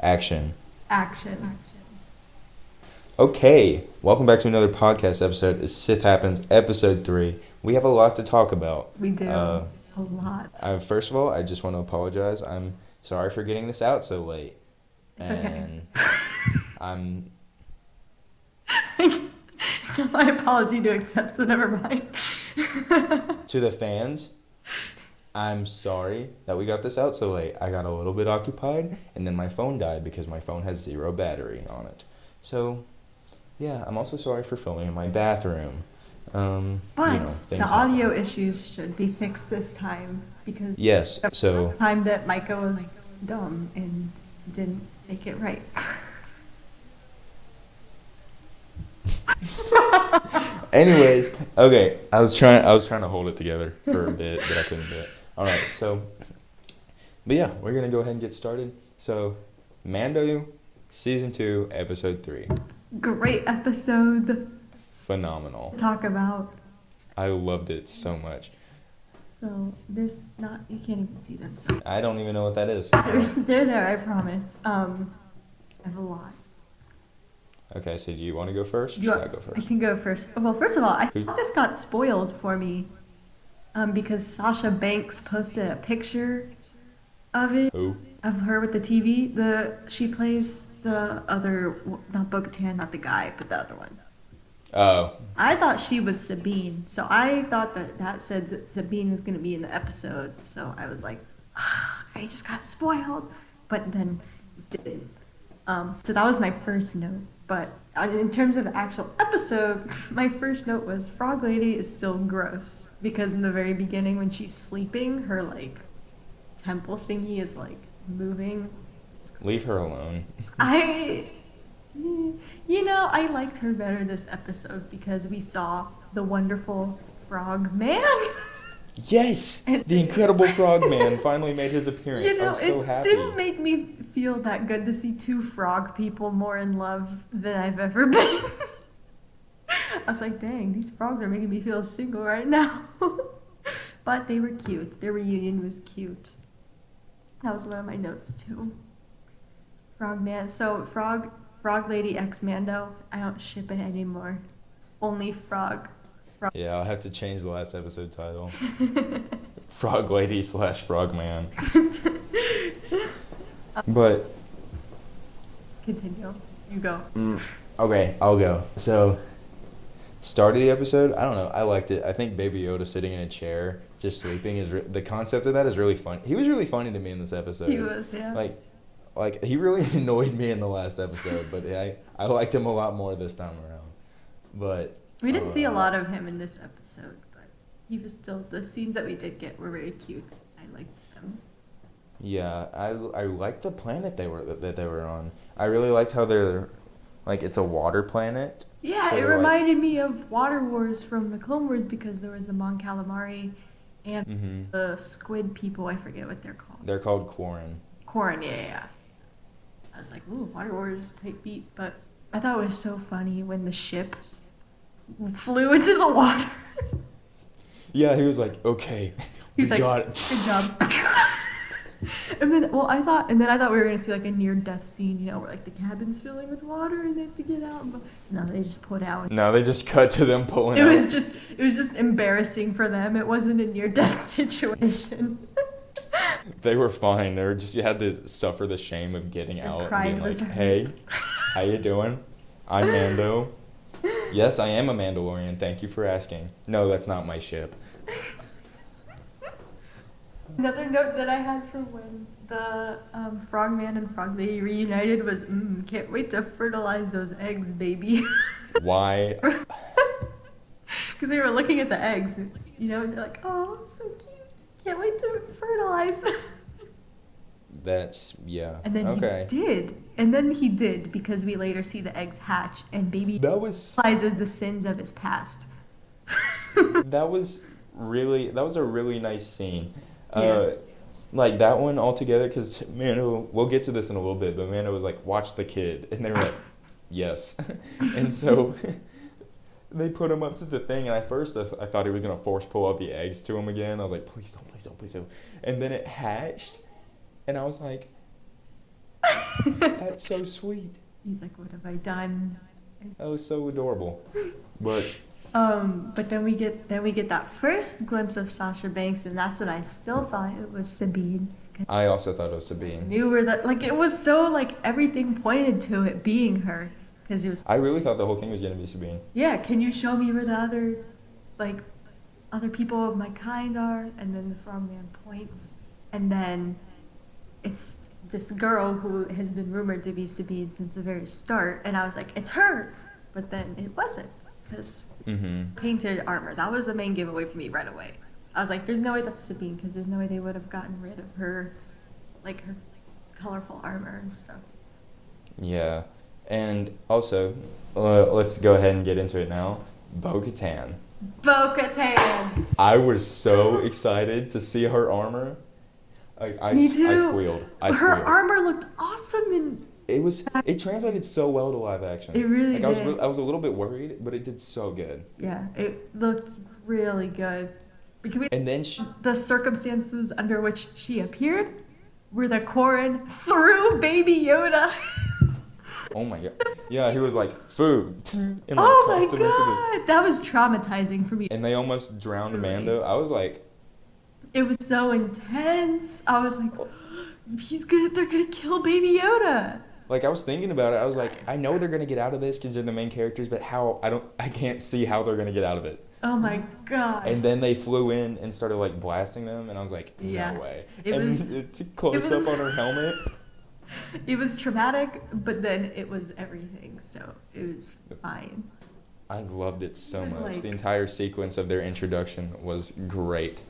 Action. Action. Okay, welcome back to another podcast episode. It's Sith Happens, episode 3. We have a lot to talk about. We do. A lot. First of all, I just want to apologize. I'm sorry for getting this out so late. It's okay. I'm... It's not my apology to accept, so never mind. To the fans, I'm sorry that we got this out so late. I got a little bit occupied, and then my phone died because my phone has 0 battery on it. So, yeah, I'm also sorry for filming in my bathroom. But the audio issues should be fixed this time because yes, so the time that Micah was dumb and didn't make it right. Anyways, okay, I was trying to hold it together for a bit, but I couldn't do it. All right, but yeah, we're gonna go ahead and get started. So, Mando, season 2, episode 3. Great episode. Phenomenal. Talk about. I loved it so much. So you can't even see them. So. I don't even know what that is. They're there, I promise. I have a lot. Okay, so do you want to go first? Or should I go first? I can go first. Well, first of all, I thought this got spoiled for me because Sasha Banks posted a picture of it. Who? Of her with the TV. She plays the other, not Bo-Katan, not the guy, but the other one. Oh. I thought she was Sabine, so I thought that said that Sabine was going to be in the episode. So I was like, I just got spoiled, but then it didn't. So that was my first note. But in terms of the actual episode, my first note was Frog Lady is still gross because in the very beginning when she's sleeping, her like temple thingy is like moving. Leave her alone. I liked her better this episode because we saw the wonderful Frog Man. Yes! The Incredible Frog Man finally made his appearance. I was so happy. It didn't make me feel that good to see 2 frog people more in love than I've ever been. I was like, dang, these frogs are making me feel single right now. But they were cute. Their reunion was cute. That was one of my notes too. Frog Man. So Frog Lady X Mando. I don't ship it anymore. Only Frog. Yeah, I'll have to change the last episode title. Frog Lady / Frog Man. But continue. You go. Okay, I'll go. So, start of the episode, I don't know, I liked it. I think Baby Yoda sitting in a chair, just sleeping, the concept of that is really fun. He was really funny to me in this episode. He was, yeah. Like he really annoyed me in the last episode, but I liked him a lot more this time around. But we didn't see a lot of him in this episode, but he was still, the scenes that we did get were very cute. I liked them. Yeah, I liked the planet they were on. I really liked how they're, like, it's a water planet. Yeah, so it reminded me of Water Wars from the Clone Wars because there was the Mon Calamari and the squid people. I forget what they're called. They're called Quarren. Quarren, yeah. I was like, ooh, Water Wars type beat, but I thought it was so funny when the ship flew into the water. Yeah, he was like, okay, he was like, got it. Good job. And then I thought we were gonna see like a near-death scene, where like the cabin's filling with water and they have to get out. But no, they just pulled out. No, they just cut to them pulling out. It was just embarrassing for them. It wasn't a near-death situation. They were fine. You had to suffer the shame of getting out and being like, hey, how you doing? I'm Mando. Yes, I am a Mandalorian. Thank you for asking. No, that's not my ship. Another note that I had for when the Frogman and Frog Lady reunited was, can't wait to fertilize those eggs, baby. Why? Because they were looking at the eggs, and they're like, oh, so cute. Can't wait to fertilize them. Yeah. And then he did. And then he did because we later see the eggs hatch and baby realizes the sins of his past. That was a really nice scene. Yeah. Like that one altogether, because Mando, we'll get to this in a little bit, but Mando was like, watch the kid. And they were like, yes. And so they put him up to the thing, and at first I thought he was going to force pull out the eggs to him again. I was like, please don't. And then it hatched, and I was like, That's so sweet. He's like, what have I done? That was so adorable. But But then we get that first glimpse of Sasha Banks, and that's when I still thought it was Sabine. I also thought it was I Sabine. knew where that, like, it was so, like, everything pointed to it being her. Because it was, I really thought the whole thing was going to be Sabine. yeah, can you show me where the other, like, other people of my kind are? And then the frogman points. And then it's this girl who has been rumored to be Sabine since the very start. And I was like, it's her. But then it wasn't. Because painted armor, that was the main giveaway for me right away. I was like, there's no way that's Sabine, because there's no way they would have gotten rid of her, like, her colorful armor and stuff. Yeah. And also, let's go ahead and get into it now. Bo-Katan. Bo-Katan! I was so excited to see her armor. I Me too. I squealed. Her armor looked awesome and It translated so well to live action. it really did. I was a little bit worried, but it did so good. Yeah, it looked really good. And then The circumstances under which she appeared were the Corrin threw Baby Yoda. Oh my god. Yeah, he was like, food. And like Oh my tossed him into god! That was traumatizing for me. and they almost drowned Really? Mando. I was like, It was so intense. I was like, they're gonna kill Baby Yoda. I was thinking about it. I was like, I know they're gonna get out of this because they're the main characters, but how? I can't see how they're gonna get out of it. Oh my god. And then they flew in and started like blasting them, and I was like, no Yeah. way. It and was- it's a close was- up on her helmet. It was traumatic, but then it was everything, so it was fine. I loved it so much. Like- The entire sequence of their introduction was great.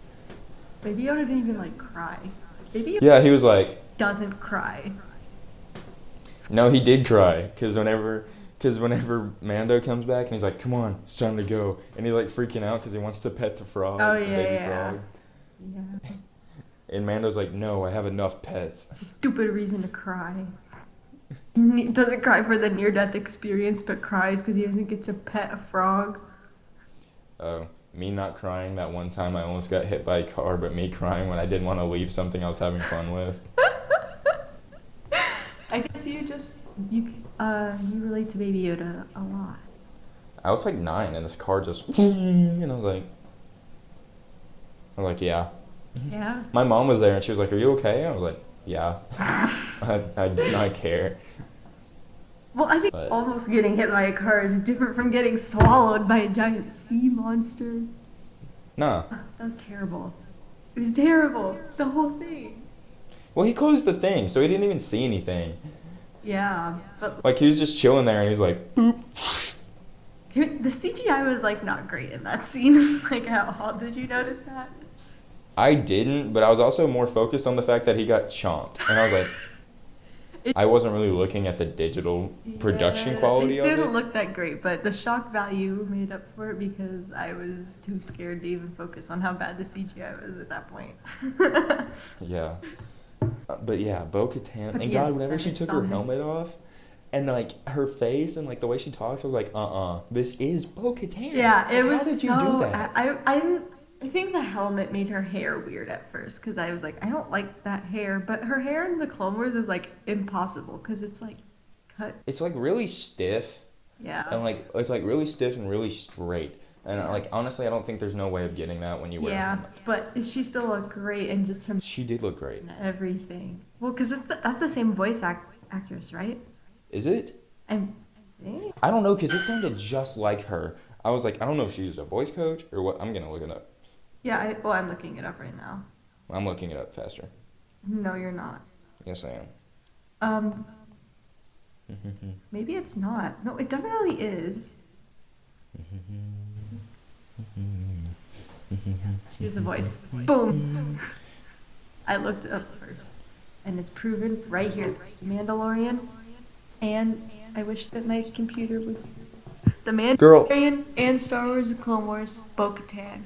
Baby Yoda didn't even like cry. Baby Yoda Yeah, he was like, doesn't cry. no, he did cry because whenever Mando comes back and he's like, come on, it's time to go, and he's like freaking out because he wants to pet the frog, Oh, the yeah, baby yeah. frog, Yeah. and Mando's like, no, I have enough pets. Stupid reason to cry. He doesn't cry for the near-death experience, but cries because he doesn't get to pet a frog. Me not crying that one time I almost got hit by a car, but me crying when I didn't want to leave something I was having fun with. I guess you relate to Baby Yoda a lot. I was like 9 and this car just and I was like, yeah. Yeah. My mom was there and she was like, are you okay? I was like, yeah. I did not care. Well, I think But- almost getting hit by a car is different from getting swallowed by a giant sea monster. Nah. That was terrible. It was terrible. The whole thing. Well, he closed the thing, so he didn't even see anything. Yeah, but Like, he was just chilling there and he was like, boop. the CGI was like not great in that scene. Like, how did you notice that? I didn't, but I was also more focused on the fact that he got chomped. And I was like, I wasn't really looking at the digital production Yeah, quality of It didn't it. look that great, but the shock value made up for it because I was too scared to even focus on how bad the CGI was at that point. Yeah. But yeah, Bo-Katan. But And yes, God, whenever she that took is her so helmet off, and like her face and like the way she talks, I was like, this is Bo-Katan. Yeah, it Like, was how did so. you do that? I think the helmet made her hair weird at first because I was like, I don't like that hair. But her hair in the Clone Wars is like impossible because it's like cut. It's like really stiff, Yeah. and like it's like really stiff and really straight. And like honestly, I don't think there's no way of getting that when you wear a Yeah, helmet. but she still looked great and just her She did look great. and everything. Well, because that's the same voice actress, right? Is it? And I think. I don't know, because it sounded just like her. I was like, I don't know if she used a voice coach or what. I'm gonna look it up. Yeah, I'm looking it up right now. I'm looking it up faster. No, you're not. Yes, I am. Maybe it's not. No, it definitely is. Here's the voice. Boom. I looked it up first, and it's proven right here. Mandalorian, and I wish that my computer would. The Mandalorian and Star Wars: The Clone Wars, Bo-Katan.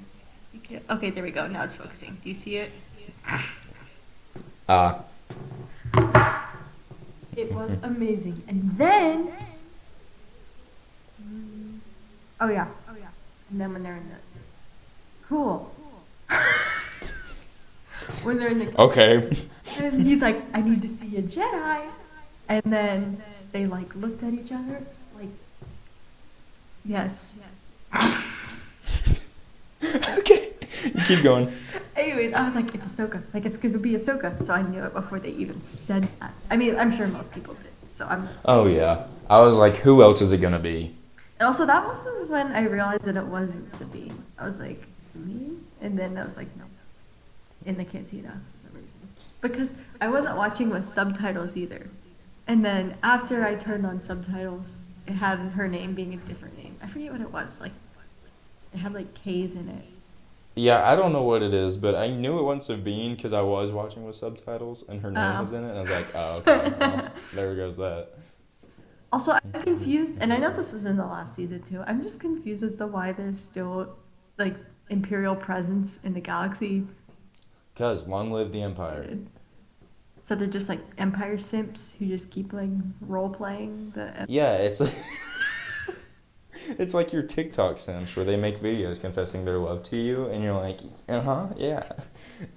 Okay, there we go. Now it's focusing. Do you see it? It was amazing. And then, oh yeah. And then when they're in the cool, when they're in the Okay. and he's like, I need to see a Jedi, And then they like looked at each other, like, yes. Okay, keep going. Anyways, I was like, it's Ahsoka. Like, it's gonna be Ahsoka. So I knew it before they even said that. I mean, I'm sure most people did. So I'm not Oh yeah, I was like, who else is it gonna be? And also, that was when I realized that it wasn't Sabine. I was like, Sabine? And then I was like, no. In the cantina, for some reason. Because I wasn't watching with subtitles either. And then after I turned on subtitles, it had her name being a different name. I forget what it was. Like, it had like K's in it. Yeah, I don't know what it is, but I knew it wasn't Sabine because I was watching with subtitles and her name was in it, and I was like, oh, okay, well, there goes that. Also, I was confused, and I know this was in the last season too. I'm just confused as to why there's still like Imperial presence in the galaxy. Because long live the Empire. So they're just like Empire simps who just keep like role playing the. Yeah, it's like it's like your TikTok simps where they make videos confessing their love to you, and you're like, yeah,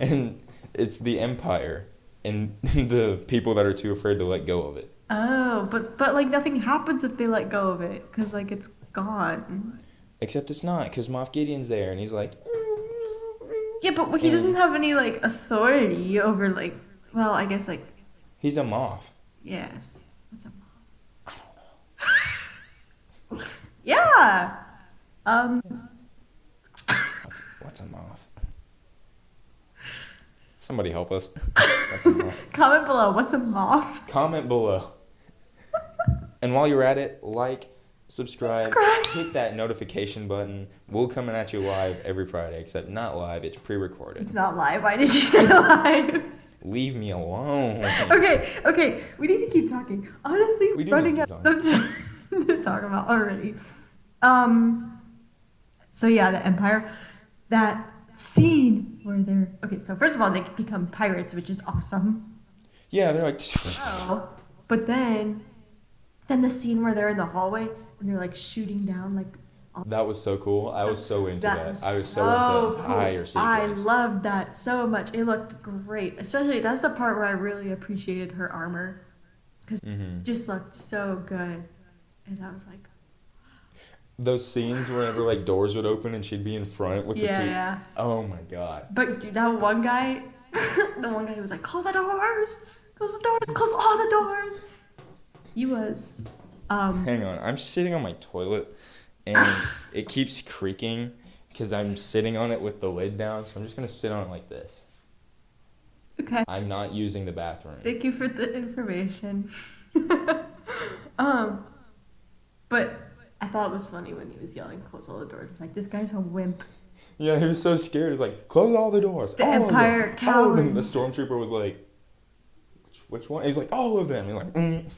and it's the Empire and the people that are too afraid to let go of it. Oh, but like nothing happens if they let go of it, cause like it's gone. Except it's not, cause Moff Gideon's there, and he's like. Yeah, but he doesn't have any like authority over like. Well, I guess like. He's a Moff. Yes. What's a Moff? I don't know. Yeah. What's a Moff? Somebody help us. What's a Moff? Comment below. What's a Moff? Comment below. And while you're at it, like, subscribe, hit that notification button. We're coming at you live every Friday, except not live. It's pre-recorded. It's not live. Why did you say live? Leave me alone. Okay. We need to keep talking. Honestly, we're running out of stuff to talk about already. So yeah, the Empire, that scene where they're okay. So first of all, they become pirates, which is awesome. Yeah, they're like. Oh, but then the scene where they're in the hallway and they're like shooting down like. That was so cool. I was so into that. I was so into the entire sequence. I loved that so much. It looked great. Especially that's the part where I really appreciated her armor because it just looked so good. And I was like. Those scenes whenever like doors would open and she'd be in front with the two. Yeah. Oh my god. But that one guy, who was like, close the doors, close the doors, close all the doors. He was. Hang on, I'm sitting on my toilet, and it keeps creaking because I'm sitting on it with the lid down. So I'm just gonna sit on it like this. Okay. I'm not using the bathroom. Thank you for the information. But. I thought it was funny when he was yelling, close all the doors. It's like, this guy's a wimp. Yeah, he was so scared. He's like, close all the doors. The Empire cowards. All of them. The stormtrooper was like, which one? He's like, all of them. He's like, And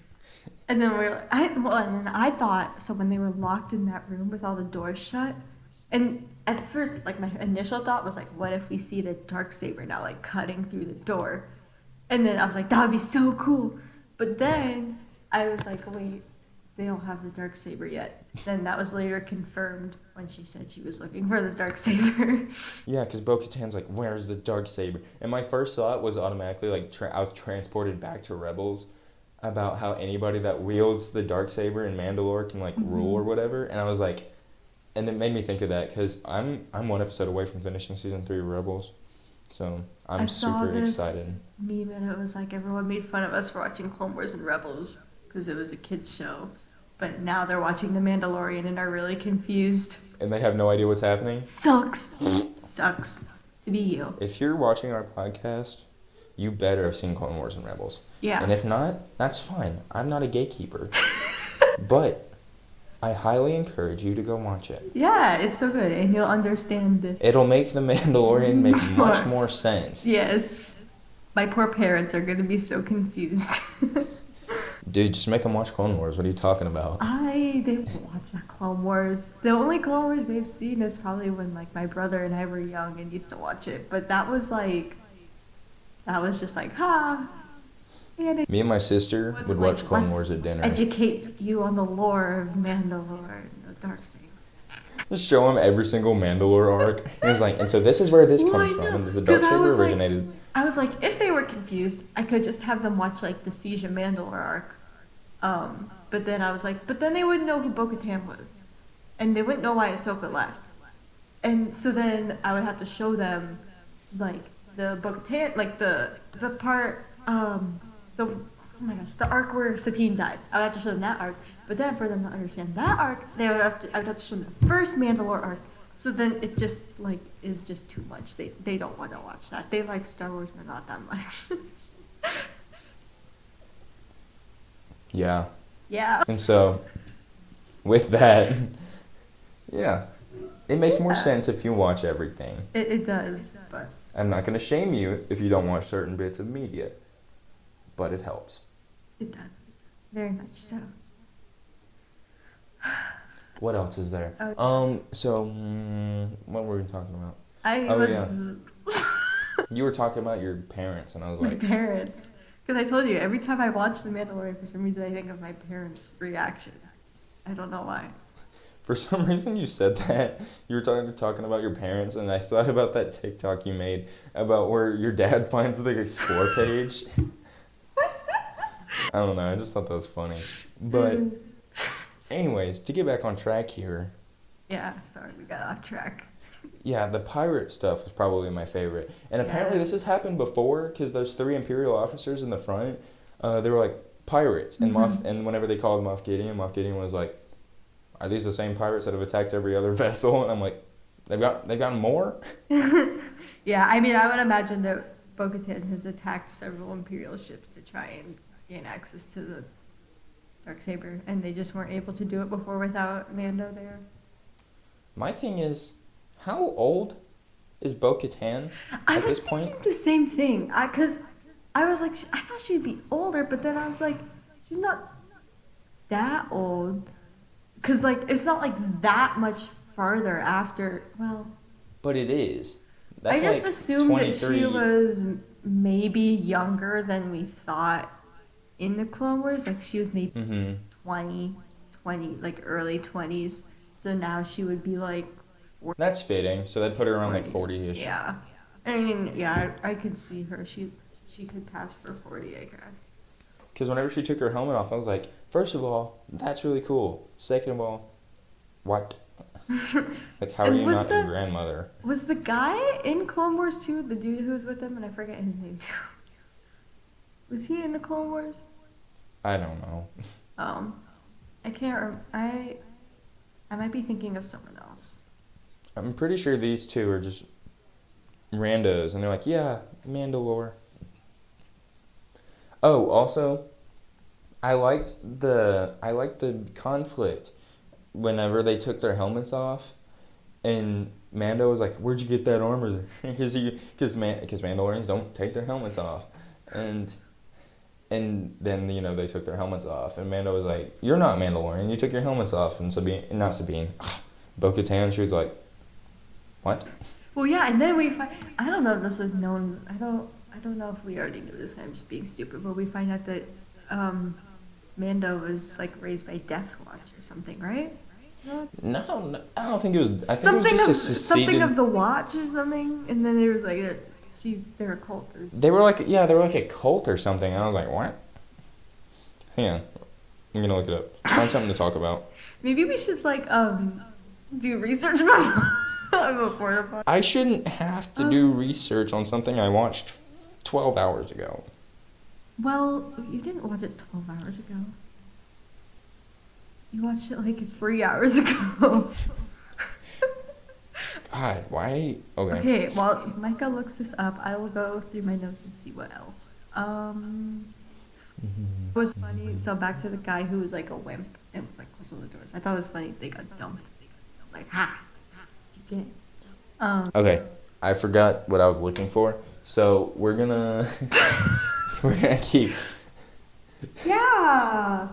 then and then I thought, so when they were locked in that room with all the doors shut, and at first, like, my initial thought was like, what if we see the Darksaber now, like, cutting through the door? And then I was like, that would be so cool. But then I was like, wait. They don't have the Darksaber yet. Then that was later confirmed when she said she was looking for the Darksaber. Yeah, because Bo-Katan's like, where's the Darksaber? And my first thought was automatically, like, I was transported back to Rebels about how anybody that wields the Darksaber in Mandalore can, like, rule or whatever. And I was like, and it made me think of that because I'm one episode away from finishing season 3 of Rebels. So I'm super excited. Meme and it was like everyone made fun of us for watching Clone Wars and Rebels because it was a kid's show. But now they're watching The Mandalorian and are really confused. And they have no idea what's happening? Sucks to be you. If you're watching our podcast, you better have seen Clone Wars and Rebels. Yeah. And if not, that's fine. I'm not a gatekeeper. But I highly encourage you to go watch it. Yeah, it's so good. And you'll understand this. It'll make The Mandalorian make much more sense. Yes. My poor parents are going to be so confused. Dude, just make them watch Clone Wars. What are you talking about? They won't watch that Clone Wars. The only Clone Wars they've seen is probably when like my brother and I were young and used to watch it. But that was just like, ha. And Me and my sister would watch Clone Wars at dinner. Educate you on the lore of Mandalore and the Darksaber. Just show him every single Mandalore arc. And he's like, and so this is where this comes from. And the Darksaber originated. I was like, if they were confused, I could just have them watch like the Siege of Mandalore arc. But then I was like, but then they wouldn't know who Bo-Katan was, and they wouldn't know why Ahsoka left. And so then I would have to show them, like, the Bo-Katan, like the part, the oh my gosh, the arc where Satine dies. I would have to show them that arc. But then for them to understand that arc, I would have to show them the first Mandalore arc. So then it just like is just too much. They don't want to watch that. They like Star Wars, but not that much. Yeah. Yeah. And so, with that, yeah, it makes more sense if you watch everything. It does, but I'm not going to shame you if you don't watch certain bits of media, but it helps. it does. Very much so. What else is there? What were we talking about? You were talking about your parents, and I was My like, parents. Because I told you, every time I watch The Mandalorian, for some reason I think of my parents' reaction. I don't know why. for some reason you said that. You were talking about your parents, and I thought about that TikTok you made about where your dad finds the Explore page. I don't know, I just thought that was funny. But anyways, to get back on track here, Yeah, sorry, we got off track. yeah, the pirate stuff was probably my favorite. And apparently this has happened before, because those 3 Imperial officers in the front, they were like pirates. And and whenever they called Moff Gideon was like, are these the same pirates that have attacked every other vessel? And I'm like, they've gotten more? Yeah, I mean, I would imagine that Bo-Katan has attacked several Imperial ships to try and gain access to the Darksaber, and they just weren't able to do it before without Mando there. My thing is, how old is Bo-Katan at this point? I was thinking the same thing. Because I was like, I thought she'd be older, but then I was like, she's not that old. Because, like, it's not, like, that much farther after, well... But it is. I That's just like assumed 23. that she was maybe younger than we thought in the Clone Wars. Like, she was maybe 20, like, early 20s. So now she would be, like, 40. That's fitting. So they'd put her around like 40-ish. Yeah. I mean, yeah, I could see her. She could pass for 40, I guess. Because whenever she took her helmet off, I was like, first of all, that's really cool. Second of all, what? Like, how are you not your grandmother? Was the guy in Clone Wars too, the dude who was with him, and I forget his name too. Was he in the Clone Wars? I don't know. I can't remember. I might be thinking of someone else. I'm pretty sure these two are just randos, and they're like, yeah, Mandalore. Oh, also, I liked the conflict whenever they took their helmets off, and Mando was like, "Where'd you get that armor?" Because Mandalorians don't take their helmets off, and then they took their helmets off, and Mando was like, "You're not Mandalorian. You took your helmets off." And Bo-Katan, she was like, "What?" Well, yeah, and then we find, I don't know if this was known. I don't know if we already knew this. I'm just being stupid, but we find out that Mando was like raised by Death Watch or something, right? No, I don't think it was. I think it was just a seceded... something of the Watch or something, and then they were like, they're a cult. They were like a cult or something. And I was like, what? Hang on, I'm gonna look it up. Find something to talk about. Maybe we should do research before the podcast. I shouldn't have to do research on something I watched 12 hours ago. Well, you didn't watch it 12 hours ago. You watched it like 3 hours ago. God, why? Okay. Okay, while Micah looks this up, I will go through my notes and see what else. It was funny. So back to the guy who was like a wimp and was like close all the doors. I thought it was funny they got dumped. Like, you get. Okay, I forgot what I was looking for. So we're gonna keep. Yeah.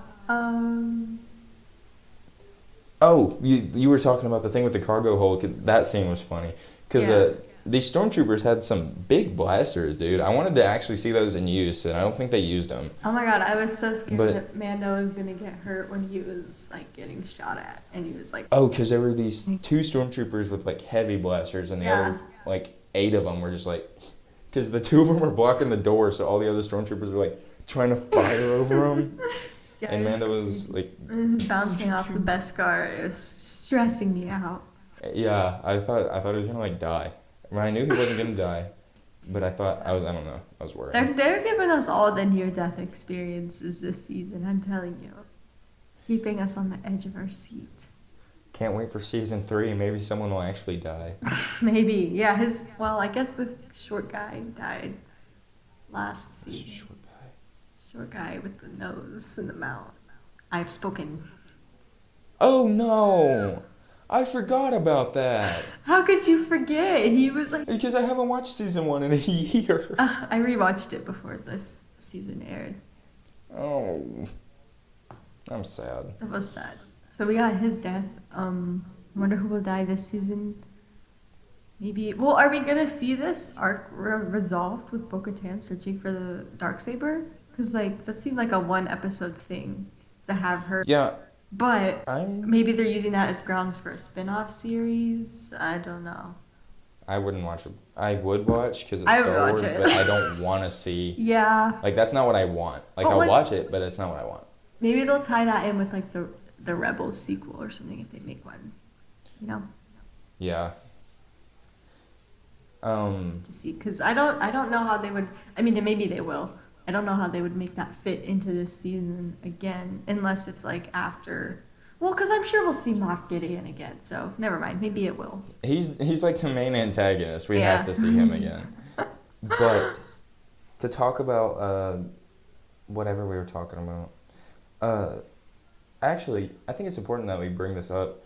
Oh, you were talking about the thing with the cargo hold. That scene was funny because these stormtroopers had some big blasters, dude. I wanted to actually see those in use, and I don't think they used them. Oh my god, I was so scared that Mando was gonna get hurt when he was like getting shot at, and he was like. Oh, because there were these 2 stormtroopers with like heavy blasters, and the other like 8 of them were just like, because the 2 of them were blocking the door, so all the other stormtroopers were like trying to fire over them. Yeah, And it was Mando was crazy. like, It was bouncing off the Beskar. It was stressing me out. yeah, I thought he was gonna like die. I mean, I knew he wasn't gonna die, but I don't know, I was worried. They're giving us all the near-death experiences this season, I'm telling you. Keeping us on the edge of our seat. Can't wait for season 3. Maybe someone will actually die. Maybe. Yeah, I guess the short guy died last season. Short guy. Short guy with the nose and the mouth. I've spoken. Oh no! I forgot about that. How could you forget? He was like. Because I haven't watched season 1 in a year. I rewatched it before this season aired. Oh. I'm sad. That was sad. So we got his death. Wonder who will die this season. Maybe. Well, are we gonna see this arc resolved with Bo-Katan searching for the Darksaber? Because like that seemed like a 1-episode thing to have her. Yeah. But maybe they're using that as grounds for a spin-off series. I don't know. I wouldn't watch it. I would watch because it's I would Star watch Wars, it. but I don't want to see. Yeah. Like that's not what I want. Like But I'll watch it, but it's not what I want. Maybe they'll tie that in with like the Rebels sequel or something if they make one. You know. Yeah. To see, because I don't know how they would. I mean, maybe they will. I don't know how they would make that fit into this season again, unless it's like after. Well, because I'm sure we'll see Moff Gideon again, so never mind. Maybe it will. He's like the main antagonist. We Yeah. have to see him again. But to talk about whatever we were talking about, actually, I think it's important that we bring this up.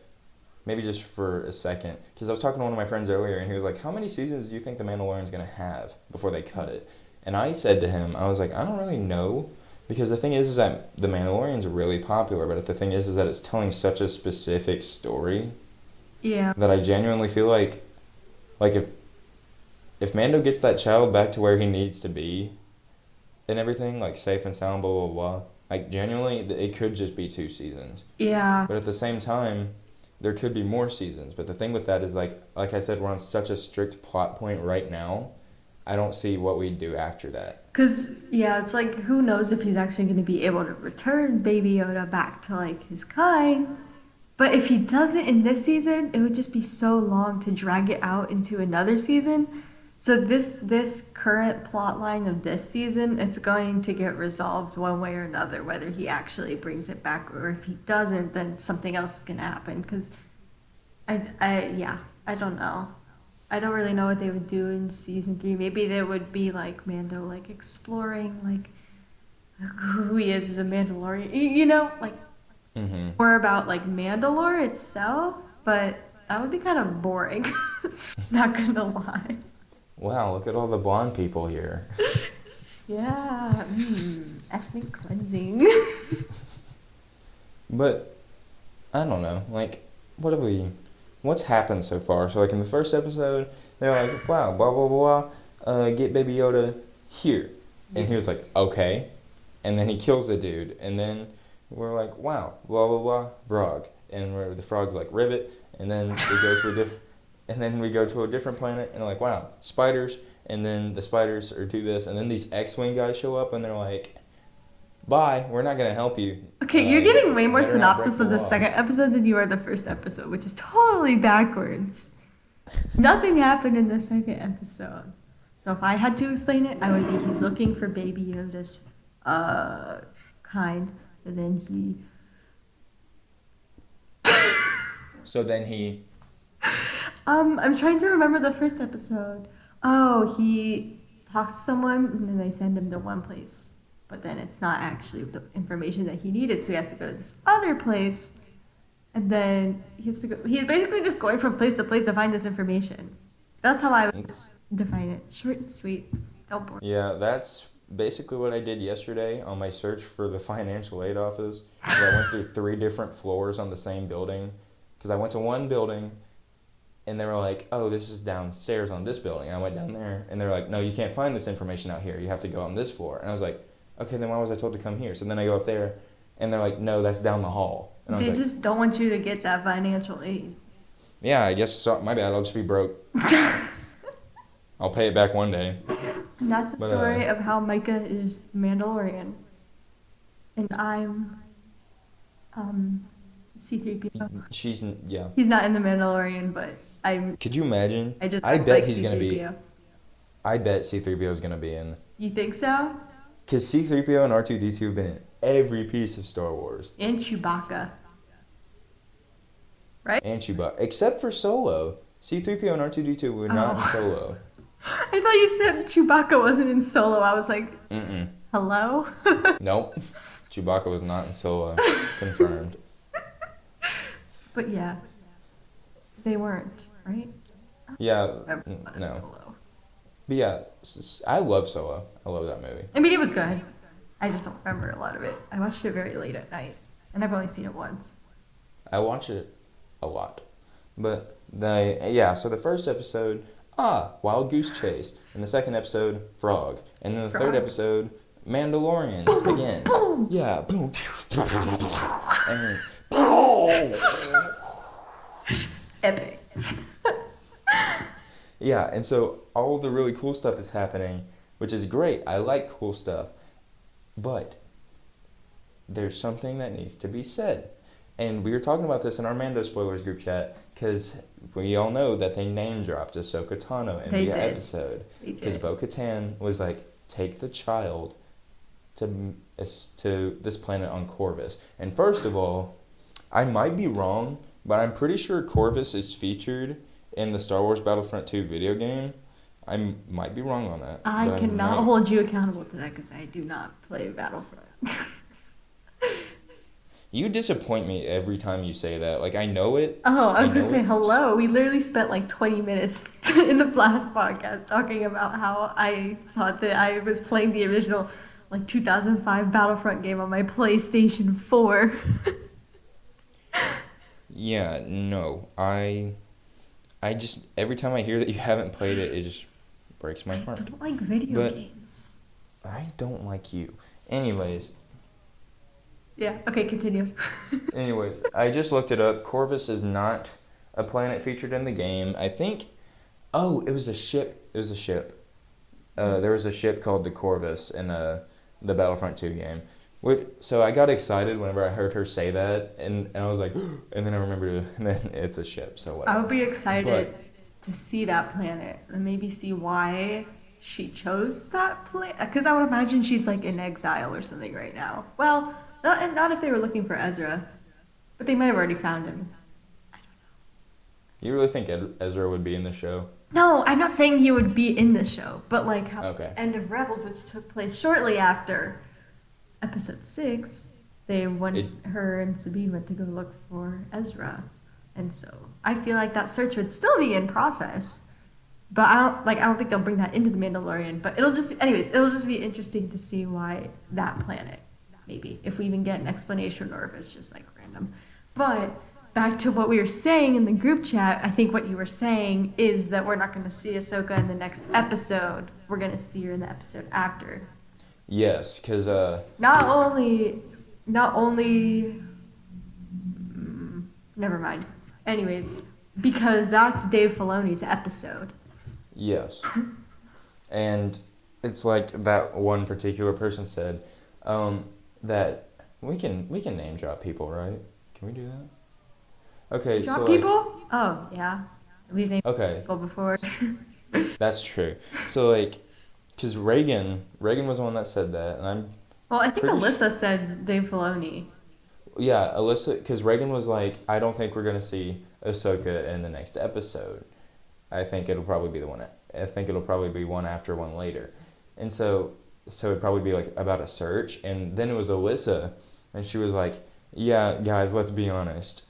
Maybe just for a second, because I was talking to one of my friends earlier, and he was like, "How many seasons do you think The Mandalorian's gonna have before they cut it?" And I said to him, I was like, "I don't really know, because the thing is that The Mandalorian's really popular, but the thing is that it's telling such a specific story." Yeah. That I genuinely feel like if Mando gets that child back to where he needs to be, and everything like safe and sound, blah blah blah, like genuinely, it could just be 2 seasons. Yeah. But at the same time, there could be more seasons. But the thing with that is, like I said, we're on such a strict plot point right now. I don't see what we'd do after that. Because, yeah, it's like, who knows if he's actually going to be able to return Baby Yoda back to, like, his kind. But if he doesn't in this season, it would just be so long to drag it out into another season. So this current plot line of this season, it's going to get resolved one way or another, whether he actually brings it back, or if he doesn't, then something else is going to happen. Because, I don't know. I don't really know what they would do in season 3. Maybe they would be like Mando, like exploring like who he is as a Mandalorian. You know, like more about like Mandalore itself. But that would be kind of boring. Not gonna lie. Wow, look at all the blonde people here. Yeah, ethnic cleansing. But I don't know. Like, what's happened so far? So, like, in the first episode, they're like, wow, blah, blah, blah, get Baby Yoda here. And he was like, okay. And then he kills the dude. And then we're like, wow, blah, blah, blah, frog. And the frog's like, ribbit. And then we go to a different planet, and they're like, wow, spiders. And then the spiders do this. And then these X-Wing guys show up, and they're like, bye, we're not going to help you. Okay, you're giving way more better not break synopsis the of the law. second episode than you are the first episode, which is totally backwards. Nothing happened in the second episode. So if I had to explain it, I would be he's looking for Baby Yoda's kind. So then he I'm trying to remember the first episode. Oh, he talks to someone and then they send him to one place. But then it's not actually the information that he needed, so he has to go to this other place. And then he's basically just going from place to place to find this information. That's how I would define it. Short and sweet. Don't bore. Yeah, that's basically what I did yesterday on my search for the financial aid office. I went through 3 different floors on the same building. Because I went to one building, and they were like, oh, this is downstairs on this building. And I went down there, and they were like, no, you can't find this information out here. You have to go on this floor. And I was like, okay, then why was I told to come here? So then I go up there, and they're like, no, that's down the hall. And I was They like, just don't want you to get that financial aid. yeah, I guess so. My bad. I'll just be broke. I'll pay it back one day. And that's the story of how Micah is Mandalorian. And I'm C-3PO. Yeah. He's not in the Mandalorian, but Could you imagine? I just I don't bet like he's gonna be. C-3PO. I bet C-3PO is gonna be in. You think so? Cause C-3PO and R2-D2 have been in every piece of Star Wars. And Chewbacca. Right? And Chewbacca, except for Solo. C-3PO and R2-D2 were not in Solo. I thought you said Chewbacca wasn't in Solo. I was like, hello? Nope. Chewbacca was not in Solo. Confirmed. But yeah, they weren't, right? Yeah. No. No. Solo. But yeah, I love Solo. I love that movie. I mean, it was good. I just don't remember a lot of it. I watched it very late at night, and I've only seen it once. I watch it a lot. But so the first episode, Wild Goose Chase. And the second episode, Frog. And then the third episode, Mandalorians again. Boom! Yeah, boom. And Epic. yeah, and so all the really cool stuff is happening, which is great. I like cool stuff. But there's something that needs to be said. And we were talking about this in our Mando spoilers group chat, because we all know that they name dropped Ahsoka Tano in the episode. Because Bo-Katan was like, take the child to this planet on Corvus. And first of all, I might be wrong, but I'm pretty sure Corvus is featured in the Star Wars Battlefront 2 video game. I might be wrong on that. I cannot hold you accountable to that because I do not play Battlefront. You disappoint me every time you say that. Like, I know it. Oh, I was going to say hello. We literally spent like 20 minutes in the last podcast talking about how I thought that I was playing the original like 2005 Battlefront game on my PlayStation 4. Yeah, no. I just, every time I hear that you haven't played it, it just breaks my heart. I don't like video games. I don't like you. Anyways. Yeah, okay, continue. Anyways, I just looked it up. Corvus is not a planet featured in the game. I think, it was a ship. It was a ship. There was a ship called the Corvus in the Battlefront 2 game. So I got excited whenever I heard her say that, and I was like, and then I remembered, and then it's a ship, so whatever. I would be excited to see that planet and maybe see why she chose that planet. Because I would imagine she's like in exile or something right now. Well, not if they were looking for Ezra, but they might have already found him. I don't know. You really think Ezra would be in the show? No, I'm not saying he would be in the show, but like how End of Rebels, which took place shortly after Episode 6, her and Sabine went to go look for Ezra, and so I feel like that search would still be in process, but I don't think they'll bring that into the Mandalorian. But it'll just be interesting to see why that planet, maybe if we even get an explanation or if it's just like random. But back to what we were saying in the group chat, I think what you were saying is that we're not going to see Ahsoka in the next episode. We're going to see her in the episode after. Yes, because not only never mind. Anyways, because that's Dave Filoni's episode. Yes. And it's like that one particular person said that we can name drop people, right? Can we do that? Okay, drop people? Oh, yeah. We've named people before. That's true. So like, because Reagan was the one that said that, and I think Alyssa said Dave Filoni. Yeah, Alyssa, because Reagan was like, I don't think we're gonna see Ahsoka in the next episode. I think it'll probably be one after, one later, and so it'd probably be like about a search, and then it was Alyssa, and she was like, yeah, guys, let's be honest.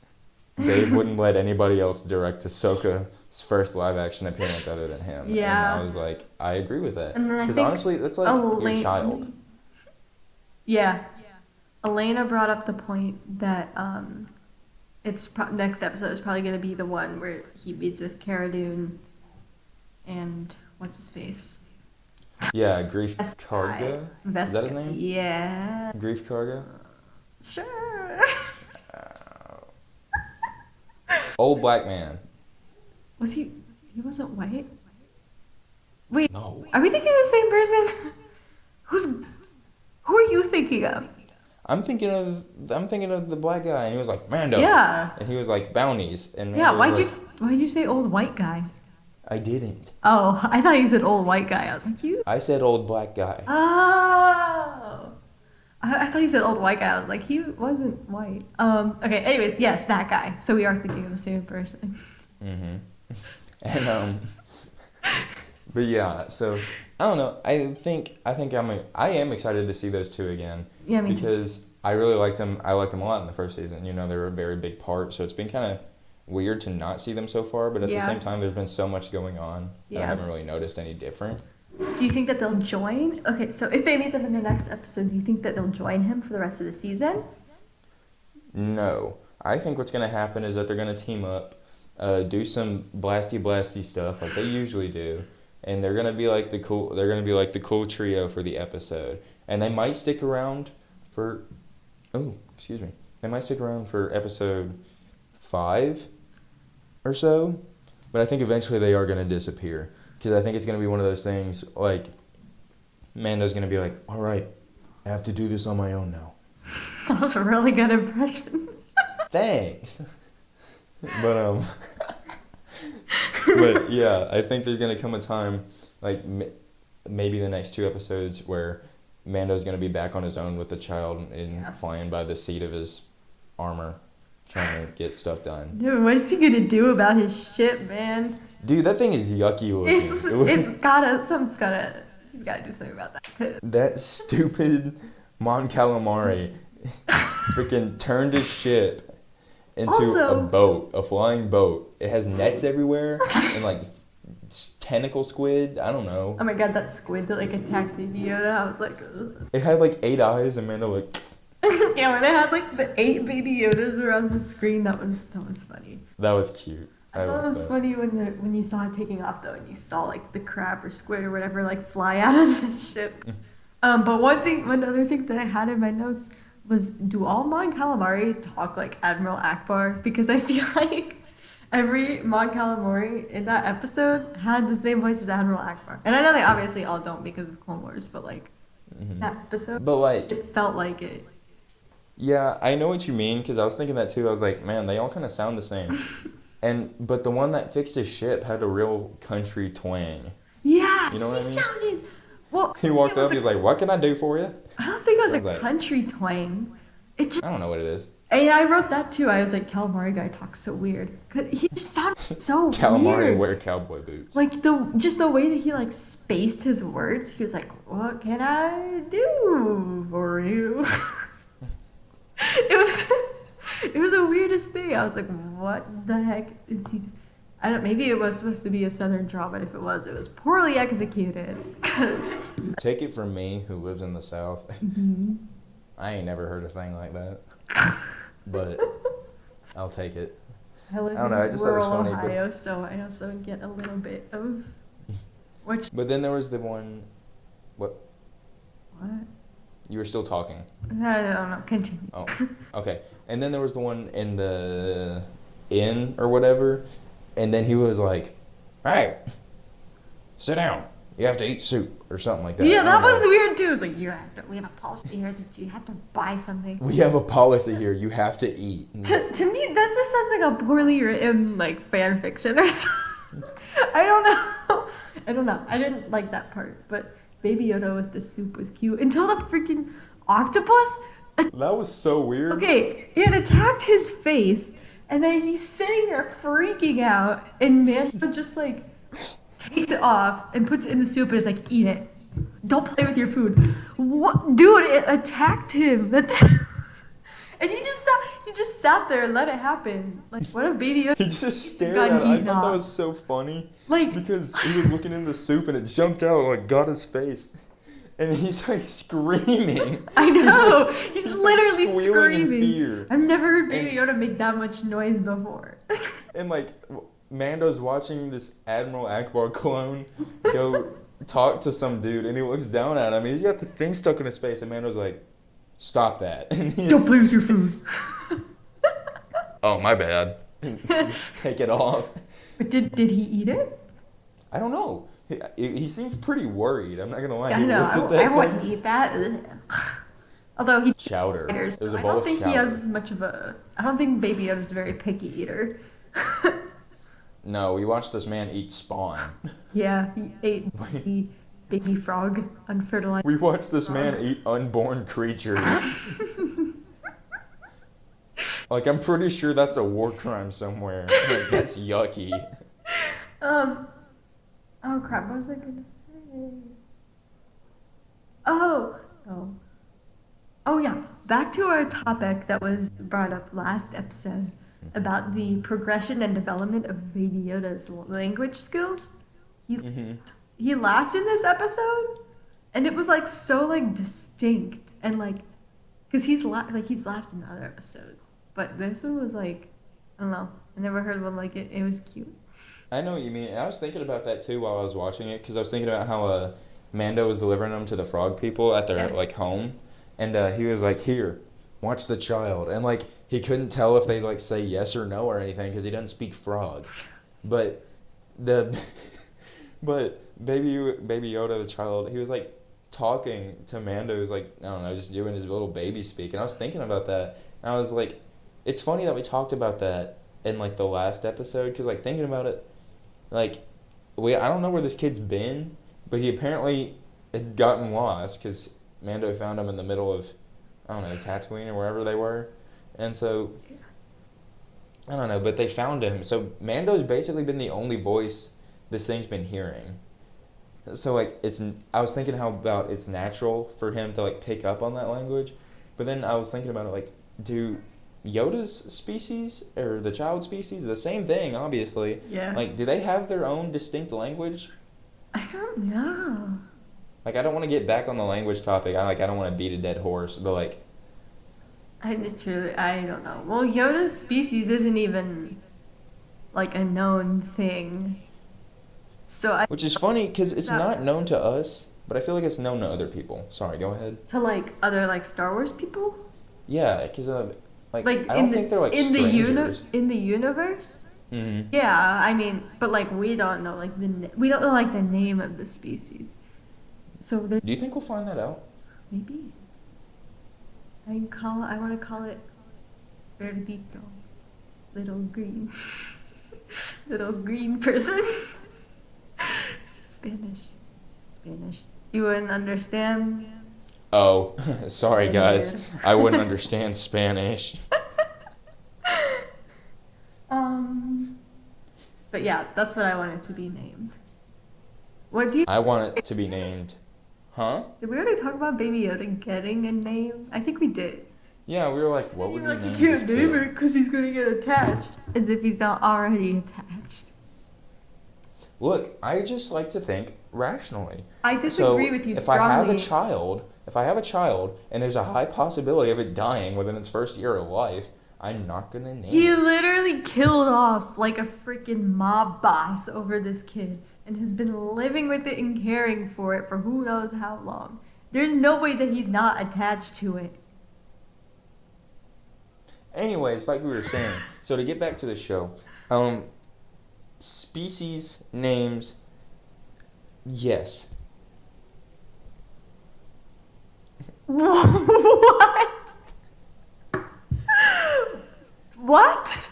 Dave wouldn't let anybody else direct Ahsoka's first live-action appearance other than him. Yeah. And I was like, I agree with that. Because honestly, that's like your child. Yeah. Elena brought up the point that next episode is probably going to be the one where he meets with Cara Dune and what's-his-face? Yeah, Grief Karga? Is that his name? Yeah. Grief Karga? Sure. Old black man. Was he wasn't white? Wait, no. Are we thinking of the same person? Who are you thinking of? I'm thinking of the black guy, and he was like Mando. Yeah. And he was like bounties, and Yeah, Mando was why'd you say old white guy? I didn't. Oh, I thought you said old white guy. I was like, you. I said old black guy. Oh. I thought you said old white guy. I was like, he wasn't white. Okay, anyways, yes, that guy. So we are thinking of the same person. Mm-hmm. And but yeah, so I don't know. I am excited to see those two again. Yeah, me too. Because I really liked them. I liked them a lot in the first season. You know, they were a very big part. So it's been kind of weird to not see them so far. But at the same time, there's been so much going on. I haven't really noticed any different. Do you think that they'll join? Okay, so if they meet them in the next episode, do you think that they'll join him for the rest of the season? No. I think what's going to happen is that they're going to team up, do some blasty stuff like they usually do, and they're going to be like the cool trio for the episode. And they might stick around for They might stick around for episode 5 or so, but I think eventually they are going to disappear. Because I think it's going to be one of those things, like, Mando's going to be like, all right, I have to do this on my own now. That was a really good impression. Thanks. But yeah, I think there's going to come a time, like, maybe the next 2 episodes where Mando's going to be back on his own with the child and flying by the seat of his armor, trying to get stuff done. Dude, what is he going to do about his ship, man? Dude, that thing is yucky looking. He's gotta do something about that. That stupid Mon Calamari freaking turned his ship into a flying boat. It has nets everywhere and like tentacle squid. I don't know. Oh my god, that squid that like attacked Baby Yoda. I was like, ugh. It had like 8 eyes, and Mando like. Yeah, when it had like the 8 Baby Yodas around the screen, that was funny. That was cute. I thought it was funny when you saw it taking off though, and you saw like the crab or squid or whatever like fly out of the ship. But one other thing that I had in my notes was, do all Mon Calamari talk like Admiral Akbar? Because I feel like every Mon Calamari in that episode had the same voice as Admiral Akbar, and I know they obviously all don't because of Clone Wars, but like that episode, but like it felt like it. Yeah, I know what you mean, because I was thinking that too. I was like, man, they all kind of sound the same. But the one that fixed his ship had a real country twang. Yeah, you know what I mean? Sounded, well, he walked up, he was like, what can I do for you? I don't think it was a country twang. I don't know what it is. And I wrote that too. I was like, Calamari guy talks so weird. Cause he just sounded so Calamari weird. wear cowboy boots. Like the way that he like spaced his words. He was like, what can I do for you? It was the weirdest thing. I was like, what the heck is he? Maybe it was supposed to be a southern drawl, but if it was poorly executed. Take it from me, who lives in the South. Mm-hmm. I ain't never heard a thing like that. But I'll take it. I live don't know, I in just thought it was rural funny, Ohio, so I also get a little bit of. But then there was the one. What? What? You were still talking. I don't know. Continue. Oh, okay. And then there was the one in the inn or whatever, and then he was like, "All right, sit down. You have to eat soup," or something like that. Yeah, that was weird too. It's like, we have a policy here that you have to buy something. We have a policy here. You have to eat. To me, that just sounds like a poorly written like fan fiction or something. I don't know. I didn't like that part, but Baby Yoda with the soup was cute until the freaking octopus. That was so weird. Okay, it attacked his face, and then he's sitting there freaking out, and Mando just like takes it off and puts it in the soup and is like, eat it. Don't play with your food. What, dude? It attacked him. And he just sat there and let it happen. Like, what if Baby Yoda? He just stared at it. I thought that was so funny. Like, because he was looking in the soup and it jumped out and like got his face. And he's like screaming. I know. He's literally like squealing in screaming. fear. I've never heard Baby Yoda make that much noise before. And like Mando's watching this Admiral Akbar clone go talk to some dude, and he looks down at him. He's got the thing stuck in his face, and Mando's like, "Stop that!" Don't play with your food. Oh, my bad. Take it off. But did he eat it? I don't know. He seems pretty worried. I'm not gonna lie. I know. I wouldn't eat that. Although he Chowder. eaters, It was a I bowl don't of think he chowder. has as much of a. I don't think Baby Yoda's a very picky eater. No, we watched this man eat Spawn. Yeah, he ate the baby frog, unfertilized We watched this man frog. eat unborn creatures. Like, I'm pretty sure that's a war crime somewhere. Like, that's yucky. Um. Oh crap! What was I gonna say? Oh. Oh. Oh yeah. Back to our topic that was brought up last episode about the progression and development of Baby Yoda's language skills. He Mm-hmm. he laughed in this episode, and it was like so like distinct and like, cause he's laughed in other episodes, but this one was like, I don't know. I never heard one like it. It was cute. I know what you mean. And I was thinking about that too while I was watching it, because I was thinking about how Mando was delivering them to the frog people at their Yeah. like home, and he was like, "Here, watch the child," and like he couldn't tell if they like say yes or no or anything because he doesn't speak frog, but the but baby Yoda the child, he was like talking to Mando, who's like, I don't know, just doing his little baby speak, and I was thinking about that, and I was like, it's funny that we talked about that in like the last episode, because like thinking about it. Like, I don't know where this kid's been, but he apparently had gotten lost because Mando found him in the middle of, I don't know, Tatooine or wherever they were. And so, I don't know, but they found him. So Mando's basically been the only voice this thing's been hearing. So, like, I was thinking how about it's natural for him to, like, pick up on that language. But then I was thinking about it, like, do Yoda's species or the child species, the same thing, obviously. Yeah. Like, do they have their own distinct language? I don't know. Like, I don't want to get back on the language topic. I don't want to beat a dead horse, but like, I don't know. Well, Yoda's species isn't even like a known thing. So which is funny because it's No. not known to us, but I feel like it's known to other people. Sorry, go ahead. to like other like Star Wars people, Yeah, because like like I don't think they're like strangers. in the universe. Mm-hmm. Yeah, I mean, but like we don't know like we don't know like the name of the species. So there Do you think we'll find that out? maybe I want to call it Verdito, little green, little green person. Spanish. You wouldn't understand. Oh, sorry guys. Weird. I wouldn't understand Spanish. But yeah, that's what I want it to be named. What do you? I want it to be named. Huh? Did we already talk about Baby Yoda getting a name? I think we did. Yeah, we were like, what would You we were like, name you this can't name kid? it because he's gonna get attached. As if he's not already attached. Look, I just like to think rationally. I disagree So, with you if I have strongly. a child, and there's a high possibility of it dying within its first year of life, I'm not gonna name He it. literally killed off like a freaking mob boss over this kid and has been living with it and caring for it for who knows how long. There's no way that he's not attached to it. Anyways, like we were saying, so to get back to the show, species names, yes. What? What?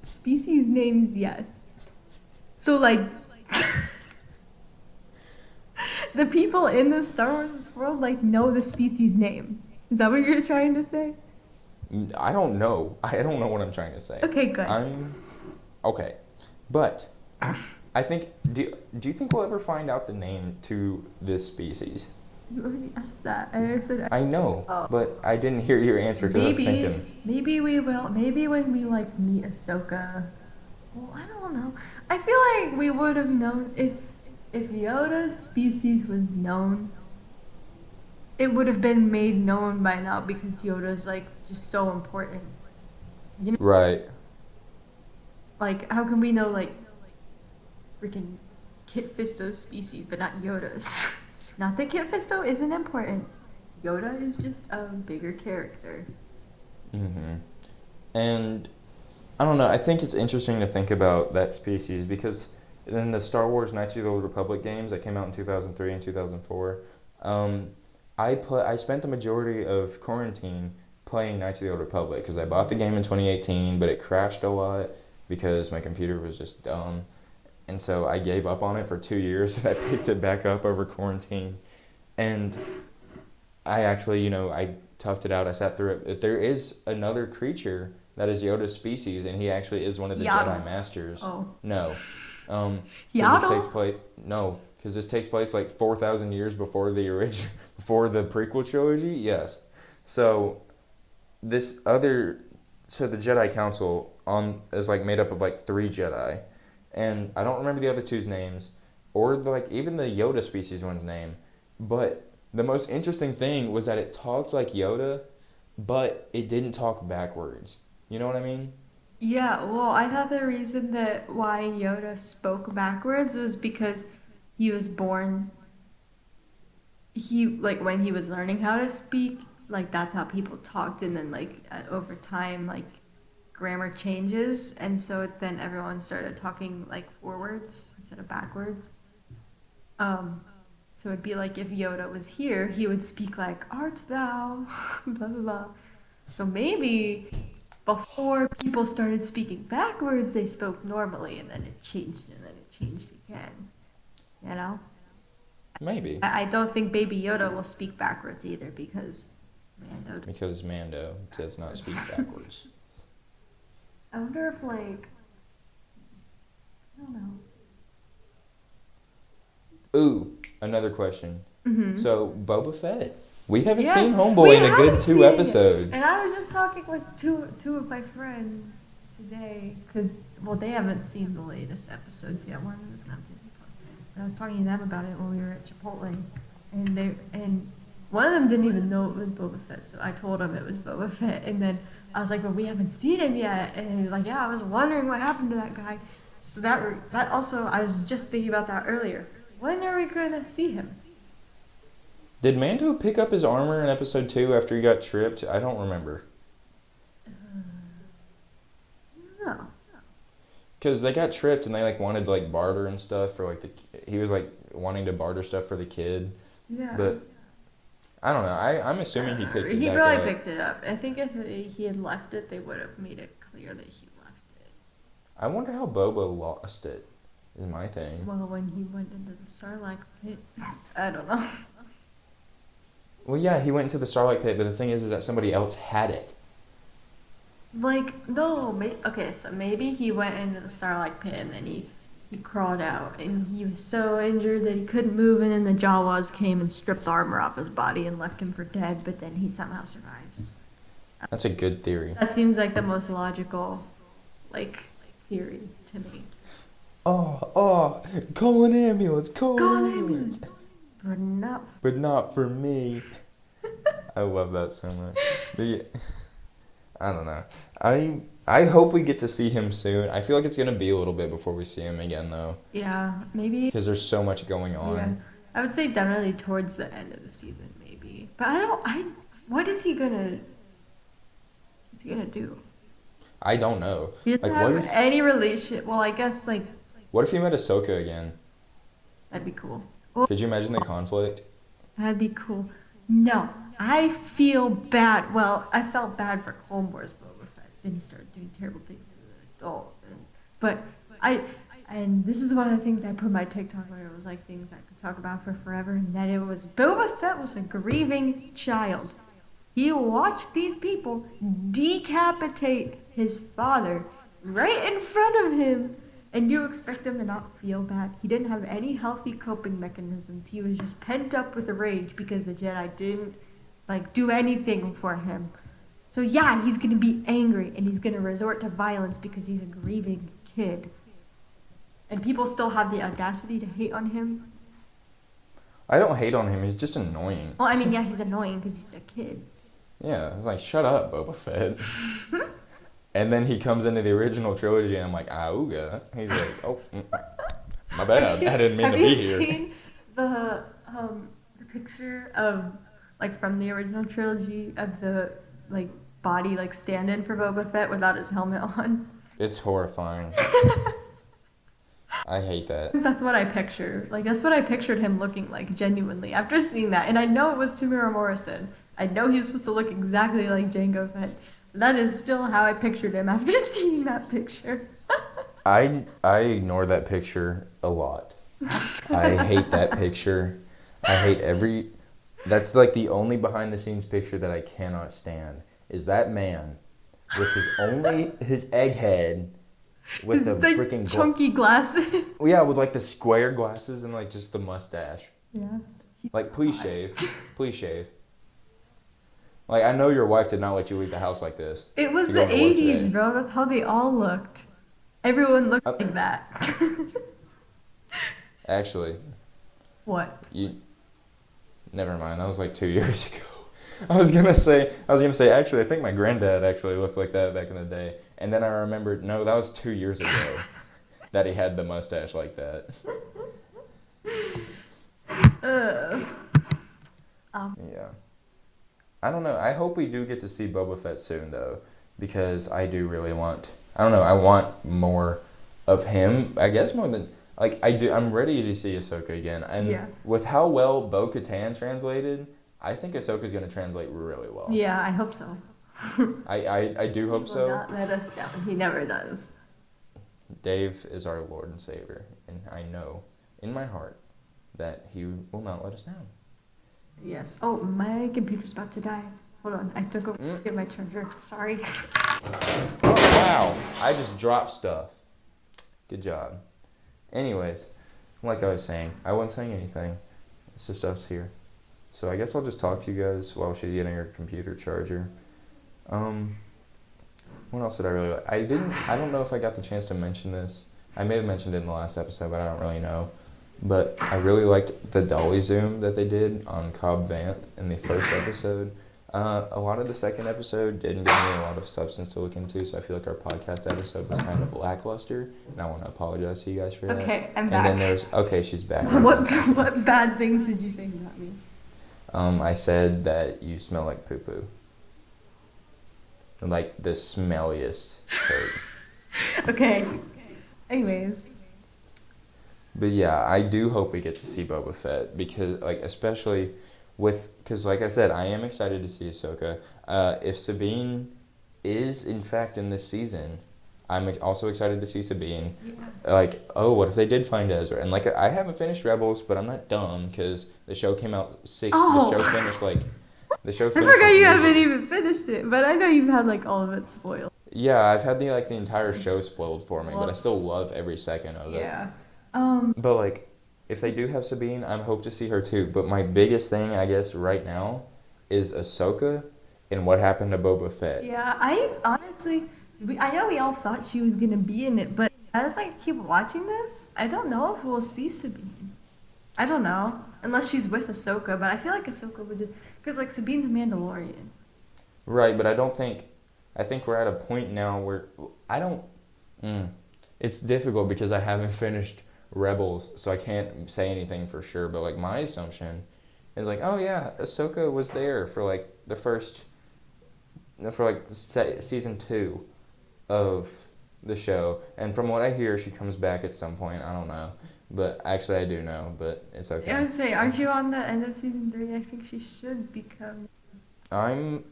Species names, yes. So, like, the people in the Star Wars world, like, know the species name. Is that what you're trying to say? I don't know. I don't know what I'm trying to say. Okay, good. Okay, but I think, do you think we'll ever find out the name to this species? You already asked that. I said I know, Oh. but I didn't hear your answer because I was thinking. maybe we will. Maybe when we like meet Ahsoka. Well, I don't know. I feel like we would have known if Yoda's species was known. It would have been made known by now because Yoda's like just so important. You know, Right. like how can we know like freaking Kit Fisto's species but not Yoda's? Not that Kit Fisto isn't important. Yoda is just a bigger character. Mm-hmm. And I don't know. I think it's interesting to think about that species because in the Star Wars Knights of the Old Republic games that came out in 2003 and 2004, I spent the majority of quarantine playing Knights of the Old Republic because I bought the game in 2018, but it crashed a lot because my computer was just dumb. And so I gave up on it for 2 years and I picked it back up over quarantine. And I actually, I toughed it out. I sat through it. There is another creature that is Yoda's species, and he actually is one of the Yaddle. Jedi Masters. Oh. No. Yaddle? Because this takes place like 4,000 years before the before the prequel trilogy. Yes. So the Jedi Council is like made up of like 3 Jedi, and I don't remember the other two's names, or even the Yoda species one's name, but the most interesting thing was that it talked like Yoda, but it didn't talk backwards. You know what I mean? Yeah, well, I thought the reason that why Yoda spoke backwards was because he was born, when he was learning how to speak, that's how people talked, and then over time grammar changes, and so then everyone started talking forwards instead of backwards. So it'd be like if Yoda was here, he would speak like, "Art thou?" blah blah blah. So maybe before people started speaking backwards, they spoke normally, and then it changed, again. You know? Maybe. I don't think Baby Yoda will speak backwards either because Mando does not speak backwards. I wonder if I don't know. Ooh, another question. Mm-hmm. So Boba Fett, we haven't Yes, seen Homeboy in a good 2 episodes. And I was just talking with two of my friends today because they haven't seen the latest episodes yet. One was not Disney Plus. And I was talking to them about it when we were at Chipotle, and one of them didn't even know it was Boba Fett. So I told him it was Boba Fett, and then I was like, "But we haven't seen him yet." And he was like, "Yeah, I was wondering what happened to that guy." So that also, I was just thinking about that earlier. When are we gonna see him? Did Mando pick up his armor in episode 2 after he got tripped? I don't remember. No. Because they got tripped and they wanted to barter and stuff for he was wanting to barter stuff for the kid. Yeah. But I don't know. I'm assuming he picked it He back probably up. picked it up. I think if he had left it, they would have made it clear that he left it. I wonder how Boba lost it, is my thing. Well, when he went into the Sarlacc pit, I don't know. Well, yeah, he went into the Starlight Pit, but the thing is that somebody else had it. No, okay, so maybe he went into the Starlight Pit and then he crawled out and he was so injured that he couldn't move, and then the Jawas came and stripped the armor off his body and left him for dead, but then he somehow survives. That's a good theory. That seems like the most logical, theory to me. Oh, call an ambulance, call an ambulance. But not for me. I love that so much. But yeah, I don't know. I hope we get to see him soon. I feel like it's gonna be a little bit before we see him again, though. Yeah, maybe. Because there's so much going on. Yeah, I would say definitely towards the end of the season, maybe. But what is he gonna? What's he gonna do? I don't know. He doesn't have any relation. Well, I guess What if he met Ahsoka again? That'd be cool. Could you imagine the conflict? That'd be cool. No, I feel bad. Well, I felt bad for Clone Wars Boba Fett. Then he started doing terrible things. And this is one of the things I put in my TikTok where it was things I could talk about for forever, and that it was Boba Fett was a grieving child. He watched these people decapitate his father right in front of him. And you expect him to not feel bad. He didn't have any healthy coping mechanisms. He was just pent up with rage because the Jedi didn't do anything for him. So yeah, he's gonna be angry and he's gonna resort to violence because he's a grieving kid. And people still have the audacity to hate on him. I don't hate on him. He's just annoying. Well, I mean, yeah, he's annoying because he's a kid. Yeah, it's shut up, Boba Fett. And then he comes into the original trilogy, and I'm like, "Auga." He's like, "Oh, my bad. I didn't mean to be here." Have you seen the picture of from the original trilogy of the body stand-in for Boba Fett without his helmet on? It's horrifying. I hate that. That's what I picture. Like, that's what I pictured him looking like, genuinely, after seeing that. And I know it was Tamira Morrison. I know he was supposed to look exactly like Jango Fett. That is still how I pictured him after seeing that picture. I ignore that picture a lot. I hate that picture. I hate every... That's like the only behind the scenes picture that I cannot stand. Is that man with his egghead with the like freaking... chunky glasses. Yeah, with like the square glasses and like just the mustache. Yeah. Like, please shave. Please shave. Like, I know your wife did not let you leave the house like this. It was You're the going to work 80s, today. bro. That's how they all looked. Everyone looked like that. Actually, What? never mind. That was like 2 years ago. I was gonna say, actually, I think my granddad actually looked like that back in the day. And then I remembered, no, that was 2 years ago that he had the mustache like that. Yeah. I don't know. I hope we do get to see Boba Fett soon, though, because I do really want... I don't know. I want more of him. I guess more than... Like, I do. I'm ready to see Ahsoka again. And with how well Bo-Katan translated, I think Ahsoka's going to translate really well. Yeah, I hope so. I do hope so. He will not let us down. He never does. Dave is our Lord and Savior, and I know in my heart that he will not let us down. Yes. Oh, my computer's about to die. Hold on. I took over to get my charger. Sorry. Oh, wow. I just dropped stuff. Good job. Anyways, like I was saying, I wasn't saying anything. It's just us here. So I guess I'll just talk to you guys while she's getting her computer charger. What else did I really like? I don't know if I got the chance to mention this. I may have mentioned it in the last episode, but I don't really know. But I really liked the dolly zoom that they did on Cobb Vanth in the first episode. A lot of the second episode didn't give me a lot of substance to look into, so I feel like our podcast episode was kind of lackluster, and I want to apologize to you guys for that. Okay, I'm back. And then there's... Okay, she's back. What bad things did you say about me? I said that you smell like poo-poo. Like the smelliest turd. Okay. Anyways. But yeah, I do hope we get to see Boba Fett because, like, especially because, like I said, I am excited to see Ahsoka. If Sabine is in fact in this season, I'm also excited to see Sabine. Yeah. Like, oh, what if they did find Ezra? And like, I haven't finished Rebels, but I'm not dumb because the show came out The show finished like. I forgot you haven't even finished it, but I know you've had like all of it spoiled. Yeah, I've had the entire show spoiled for me, but I still love every second of it. Yeah. But like, if they do have Sabine, I hope to see her too. But my biggest thing, I guess, right now, is Ahsoka and what happened to Boba Fett. Yeah, I honestly, I know we all thought she was gonna be in it, but as I keep watching this, I don't know if we'll see Sabine. I don't know, unless she's with Ahsoka. But I feel like Ahsoka would do. Because, like, Sabine's a Mandalorian. Right, but I think we're at a point now where it's difficult because I haven't finished Rebels, so I can't say anything for sure, but, like, my assumption is, like, oh, yeah, Ahsoka was there for, like, season 2 of the show, and from what I hear, she comes back at some point, I don't know. But actually, I do know, but it's okay. I would say, aren't you on the end of season 3? I think she should become. I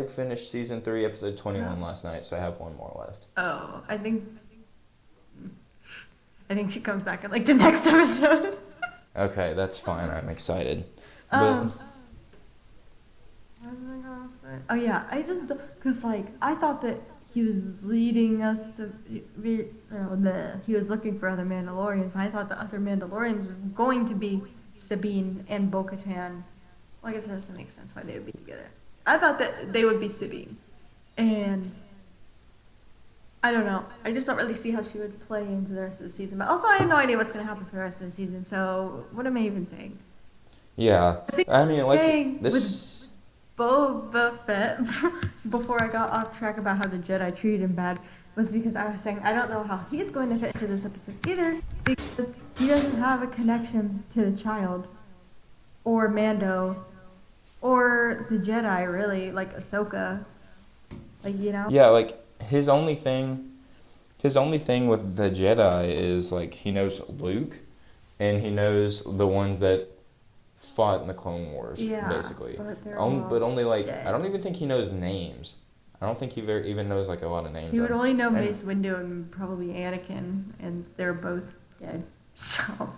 finished season 3, episode 21 last night, so I have one more left. Oh, I think she comes back in like the next episode. Okay, that's fine. I'm excited. What was I gonna say? Oh yeah, cause like I thought that he was leading us to he was looking for other Mandalorians. I thought the other Mandalorians was going to be Sabine and Bo-Katan. Well, I guess that doesn't make sense why they would be together. I thought that they would be Sabine. And I don't know. I just don't really see how she would play into the rest of the season. But also, I have no idea what's going to happen for the rest of the season. So, what am I even saying? Yeah. I mean, like, this... With Boba Fett, before I got off track about how the Jedi treated him bad, was because I was saying I don't know how he's going to fit into this episode either, because he doesn't have a connection to the child, or Mando, or the Jedi, really, like Ahsoka, like, you know? Yeah, like, his only thing his only thing with the Jedi is like he knows Luke, and he knows the ones that fought in the Clone Wars, Yeah, basically. but they're But only like dead. I don't even think he knows names. I don't think he even knows like a lot of names. He would only know Mace Windu and probably Anakin, and they're both dead. So.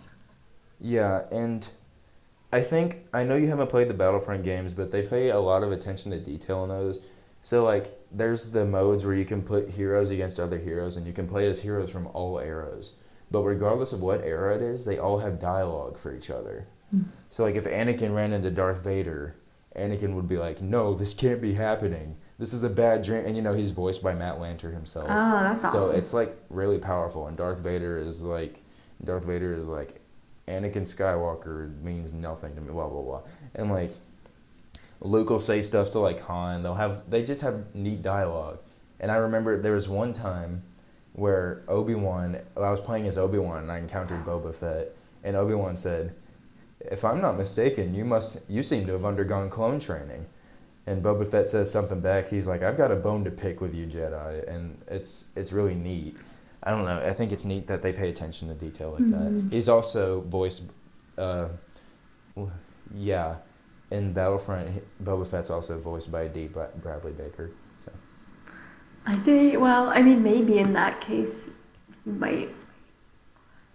Yeah, and I know you haven't played the Battlefront games, but they pay a lot of attention to detail in those. So like, there's the modes where you can put heroes against other heroes, and you can play as heroes from all eras. But regardless of what era it is, they all have dialogue for each other. So like, if Anakin ran into Darth Vader, Anakin would be like, "No, this can't be happening. This is a bad dream." And he's voiced by Matt Lanter himself. Oh, that's awesome. So it's like really powerful. And Darth Vader is like, Anakin Skywalker means nothing to me, blah, blah, blah. And, like, Luke will say stuff to, like, Han. They just have neat dialogue. And I remember there was one time where I was playing as Obi-Wan, and I encountered Boba Fett. And Obi-Wan said, "If I'm not mistaken, you seem to have undergone clone training." And Boba Fett says something back. He's like, "I've got a bone to pick with you, Jedi." And it's really neat. I don't know. I think it's neat that they pay attention to detail like that. He's also voiced, in Battlefront, Boba Fett's also voiced by D. Bradley Baker. So. Maybe in that case, he might.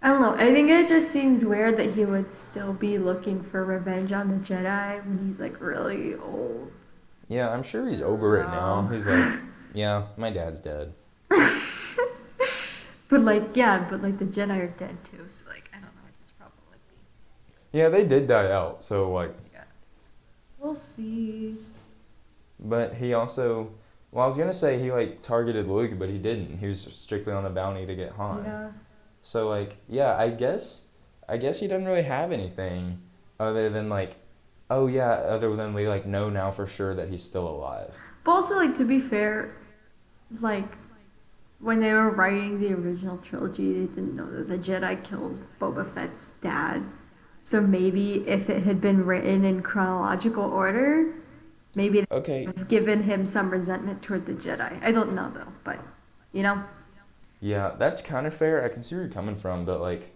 I don't know. I think it just seems weird that he would still be looking for revenge on the Jedi when he's, like, really old. Yeah, I'm sure he's over it now. He's like, yeah, my dad's dead. But the Jedi are dead too, so, like, I don't know what his problem would be. Yeah, they did die out, so, like... Yeah. We'll see. But he also... Well, I was going to say he, like, targeted Luke, but he didn't. He was strictly on a bounty to get Han. Yeah. So, like, yeah, I guess he doesn't really have anything other than, like... other than we, like, know now for sure that he's still alive. But also, like, to be fair, like... When they were writing the original trilogy, they didn't know that the Jedi killed Boba Fett's dad. So maybe if it had been written in chronological order, maybe they would have given him some resentment toward the Jedi. I don't know, though, but, Yeah, that's kind of fair. I can see where you're coming from, but, like,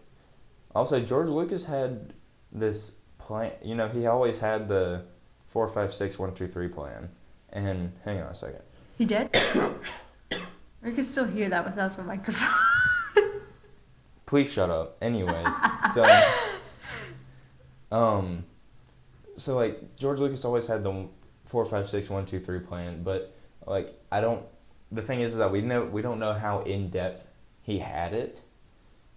also George Lucas had this plan. He always had the 4, 5, 6, 1, 2, 3 plan. And, hang on a second. He did? I can still hear that without the microphone. Please shut up. Anyways, so like George Lucas always had the 4, 5, 6, 1, 2, 3 plan, but like the thing is that we don't know how in depth he had it,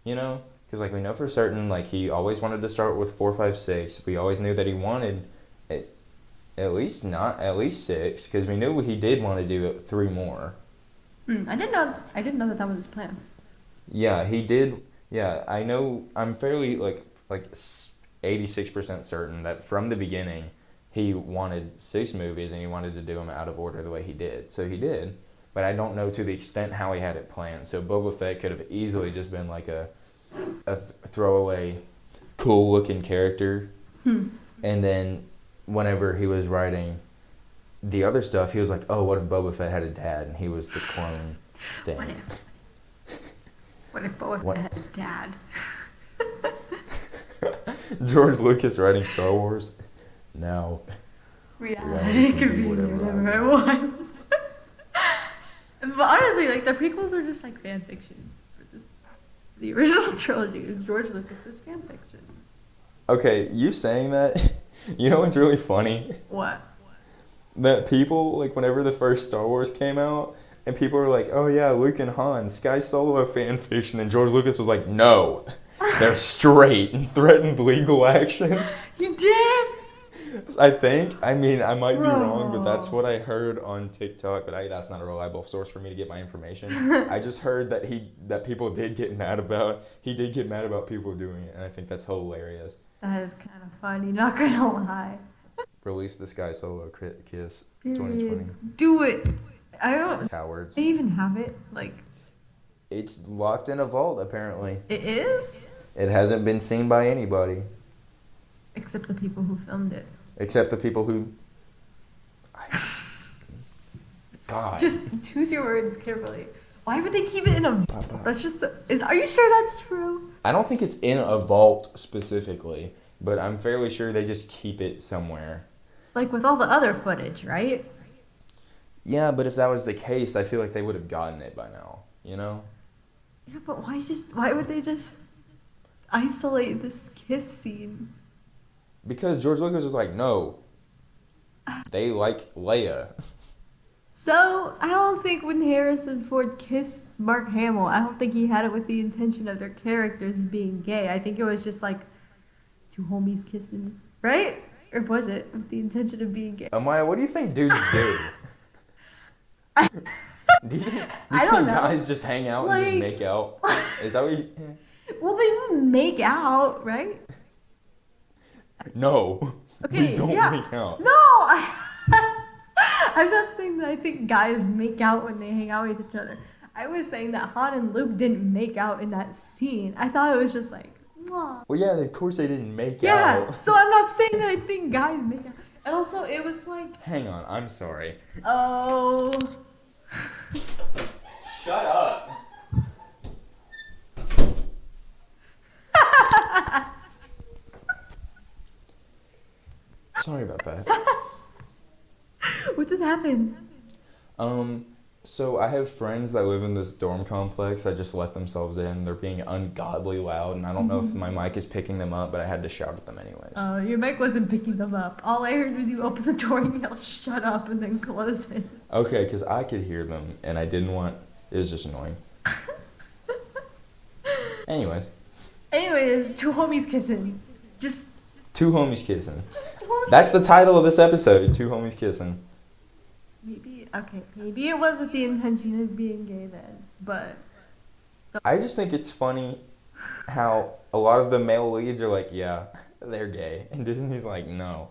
because like we know for certain like he always wanted to start with 4, 5, 6. We always knew that he wanted at least 6, because we knew he did want to do 3 more. I didn't know that was his plan. Yeah, he did. Yeah, I know. I'm fairly like 86% certain that from the beginning he wanted 6 movies and he wanted to do them out of order the way he did. So he did, but I don't know to the extent how he had it planned. So Boba Fett could have easily just been like a throwaway, cool looking character, and then whenever he was writing the other stuff, he was like, "Oh, what if Boba Fett had a dad and he was the clone thing?" What if Boba Fett had a dad? George Lucas writing Star Wars? No. Reality could be whatever I want. But honestly, like, the prequels are just like fan fiction. The original trilogy is George Lucas's fan fiction. Okay, you saying that, what's really funny? What? That people, like, whenever the first Star Wars came out, and people were like, "Oh yeah, Luke and Han, Sky Solo fan fiction," and George Lucas was like, "No, they're straight," and threatened legal action. He did? I think. I might be wrong, but that's what I heard on TikTok, but that's not a reliable source for me to get my information. I just heard that he did get mad about people doing it, and I think that's hilarious. That is kind of funny, not gonna lie. Release the Sky Solo kiss 2020. Do it. I don't. Cowards. They even have it, like. It's locked in a vault, apparently. It is? It hasn't been seen by anybody. Except the people who filmed it. Except the people who... God. Just choose your words carefully. Why would they keep it in a? That's just. Are you sure that's true? I don't think it's in a vault specifically, but I'm fairly sure they just keep it somewhere. Like with all the other footage, right? Yeah, but if that was the case, I feel like they would have gotten it by now, you know? Yeah, but why would they just isolate this kiss scene? Because George Lucas was like, no, they like Leia. So, I don't think when Harrison Ford kissed Mark Hamill, I don't think he had it with the intention of their characters being gay. I think it was just like two homies kissing, right? Or was it with the intention of being gay? Amaya, what do you think dudes do? Do you think I don't know. guys just hang out and just make out? Is that what you... Well, they didn't make out, right? No. Okay, we don't yeah. make out. No! I'm not saying that I think guys make out when they hang out with each other. I was saying that Han and Luke didn't make out in that scene. I thought it was just like, mwah. Well, yeah, of course they didn't make out. Yeah, so I'm not saying that I think guys make out. And also, it was like... Hang on, I'm sorry. Oh... Shut up. Sorry about that. What just happened? So I have friends that live in this dorm complex that just let themselves in. They're being ungodly loud, and I don't know if my mic is picking them up, but I had to shout at them anyways. Oh, your mic wasn't picking them up. All I heard was you open the door and yell, shut up, and then close it. Okay, because I could hear them, and I didn't want... It was just annoying. Anyways, two homies kissing. Just two homies kissing. homies. That's the title of this episode, Two Homies Kissing. Maybe it was with the intention of being gay then, but... So. I just think it's funny how a lot of the male leads are like, yeah, they're gay. And Disney's like, no.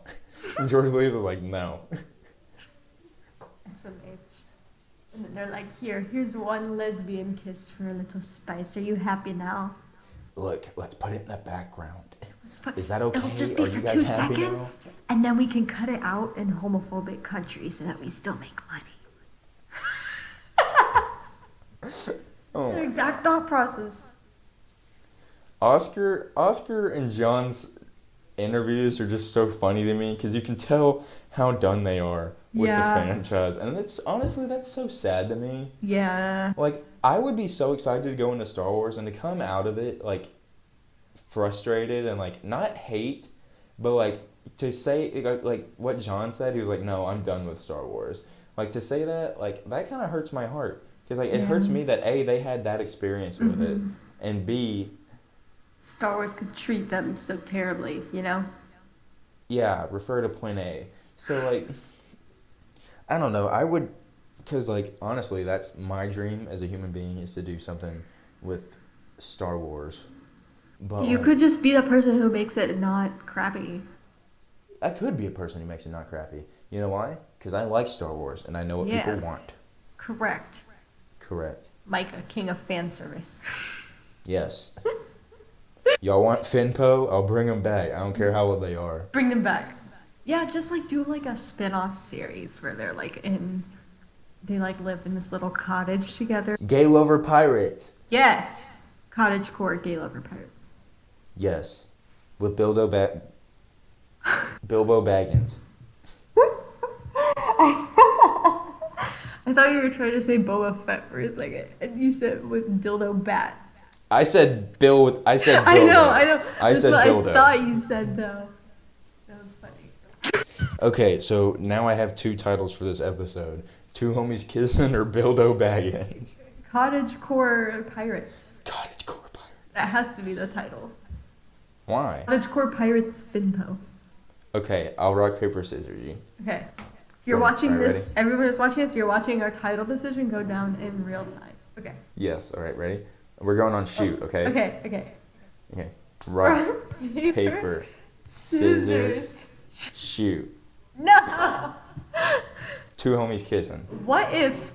And George Lucas is like, no. SMH. And then they're like, here's one lesbian kiss for a little spice. Are you happy now? Look, let's put it in the background. Is that It'll okay? just be Are for you guys 2 happy seconds, and then we can cut it out in homophobic countries so that we still make money. Oh. The exact thought process. Oscar and John's interviews are just so funny to me because you can tell how done they are with the franchise, and it's honestly that's so sad to me. Yeah. Like I would be so excited to go into Star Wars and to come out of it like frustrated and like not hate, but like to say like what John said, he was like, no, I'm done with Star Wars. Like to say that, like that kind of hurts my heart because like it hurts me that A, they had that experience with it, and B, Star Wars could treat them so terribly, you know? Yeah, refer to point A. So like, I don't know. I would, because like honestly, that's my dream as a human being is to do something with Star Wars. But you could just be the person who makes it not crappy. I could be a person who makes it not crappy. You know why? Because I like Star Wars and I know what people want. Correct. Micah, king of fan service. Yes. Y'all want Finpo? I'll bring them back. I don't care how old they are. Bring them back. Yeah, just like do like a spin-off series where they're like they like live in this little cottage together. Gay Lover Pirates. Yes. Cottagecore Gay Lover Pirates. Yes. With Bilbo Baggins. I thought you were trying to say Boba Fett for a second, and you said with Dildo Bat. I said Bilbo. I know. I said Dildo. I thought you said though. That was funny. Okay, so now I have 2 titles for this episode. Two Homies Kissing or Bilbo Baggins. Cottagecore Pirates. Cottagecore Pirates. That has to be the title. Why? Cottagecore Pirates Finpo. Okay, I'll rock, paper, scissors, you. Okay. You're watching this. Ready? Everyone is watching this. You're watching our title decision go down in real time. Okay. Yes, alright, ready? We're going on shoot, okay? Okay. Rock, paper, scissors, shoot. No! Two Homies Kissing. What if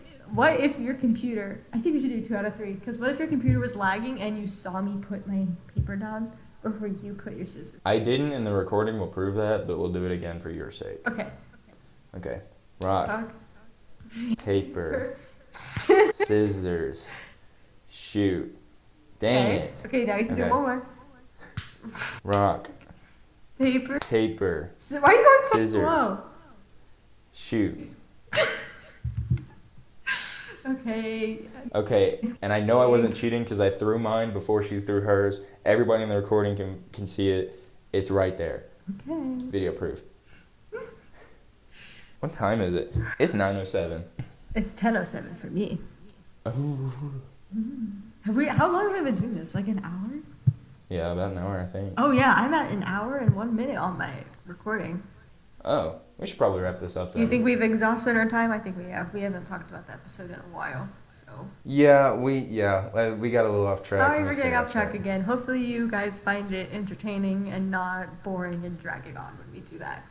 your computer, I think we should do 2 out of 3, because what if your computer was lagging and you saw me put my paper down before you put your scissors? I didn't, and the recording will prove that, but we'll do it again for your sake. Okay. Okay. Rock, paper, scissors. Scissors. Shoot. Dang it. Okay, now you can do one more. Rock. Paper. Paper. So, why are you going so Scissors. slow? Shoot. Okay. Okay, and I know I wasn't cheating because I threw mine before she threw hers. Everybody in the recording can see it. It's right there. Okay. Video proof. What time is it? It's 9:07. It's 10:07 for me. Oh. How long have we been doing this? Like an hour? Yeah, about an hour, I think. Oh yeah, I'm at an hour and 1 minute on my recording. Oh, we should probably wrap this up Do you then. think we've exhausted our time? I think we have. We haven't talked about the episode in a while, so. Yeah, we got a little off track. Sorry for getting off track again. Hopefully you guys find it entertaining and not boring and dragging on when we do that.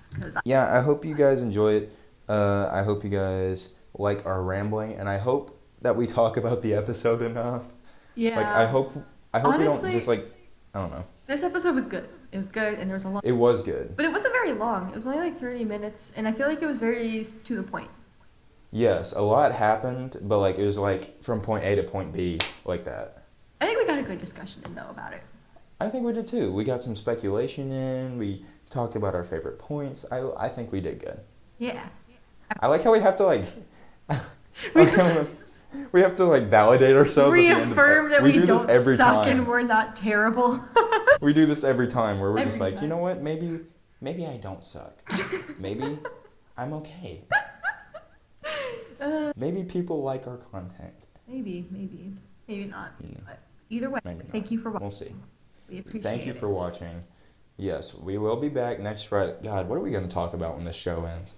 Yeah, I hope you guys enjoy it. I hope you guys like our rambling, and I hope that we talk about the episode enough. Yeah. Like, I hope Honestly, we don't just like, I don't know. This episode was good. It was good, and there was a lot. It was good. But it wasn't very long. It was only like 30 minutes, and I feel like it was very to the point. Yes, a lot happened, but like it was like from point A to point B, like that. I think we got a good discussion in though about it. I think we did too. We got some speculation in. We talked about our favorite points. I think we did good. Yeah. I like how we have to like. We have to like validate ourselves. Reaffirm that we do don't this every suck time. and we're not terrible. We do this every time where we're just Every like, time. you know what? Maybe I don't suck. Maybe I'm okay. Maybe people like our content. Maybe not. Yeah. But either way, Maybe not. thank you for watching. We'll see. We appreciate it. Thank you for watching. Yes, we will be back next Friday. God, what are we going to talk about when this show ends?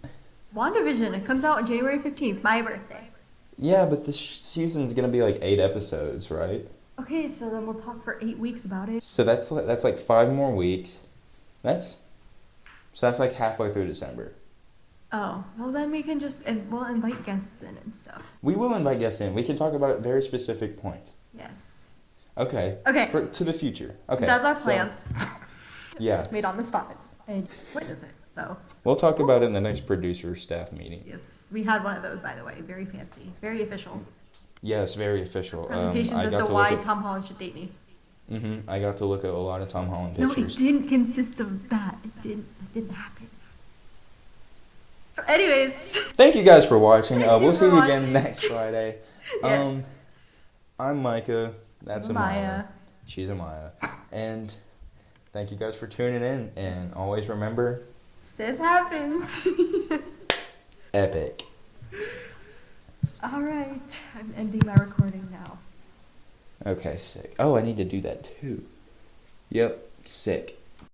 WandaVision. It comes out on January 15th, my birthday. Yeah, but this season's going to be like 8 episodes, right? Okay, so then we'll talk for 8 weeks about it. So that's like 5 more weeks. That's like halfway through December. Oh, well then we can we'll invite guests in and stuff. We will invite guests in. We can talk about very specific points. Yes. Okay. Okay. To the future. Okay. That's our so- plans. Yeah. It's made on the spot. And what is it? So. We'll talk about it in the next producer staff meeting. Yes, we had one of those, by the way. Very fancy. Very official. Yes, very official. Presentations I as got to to why look at, Tom Holland should date me. I got to look at a lot of Tom Holland No, it pictures. didn't consist of that. It didn't happen. So anyways. Thank you guys for watching. Thank you We'll see for you again watching. next Friday. Yes. I'm Micah. That's Amaya. Amaya. She's Amaya. And thank you guys for tuning in. And Yes. always remember, Sith Happens. epic. All right. I'm ending my recording now. Okay, sick. Oh, I need to do that too. Yep, sick.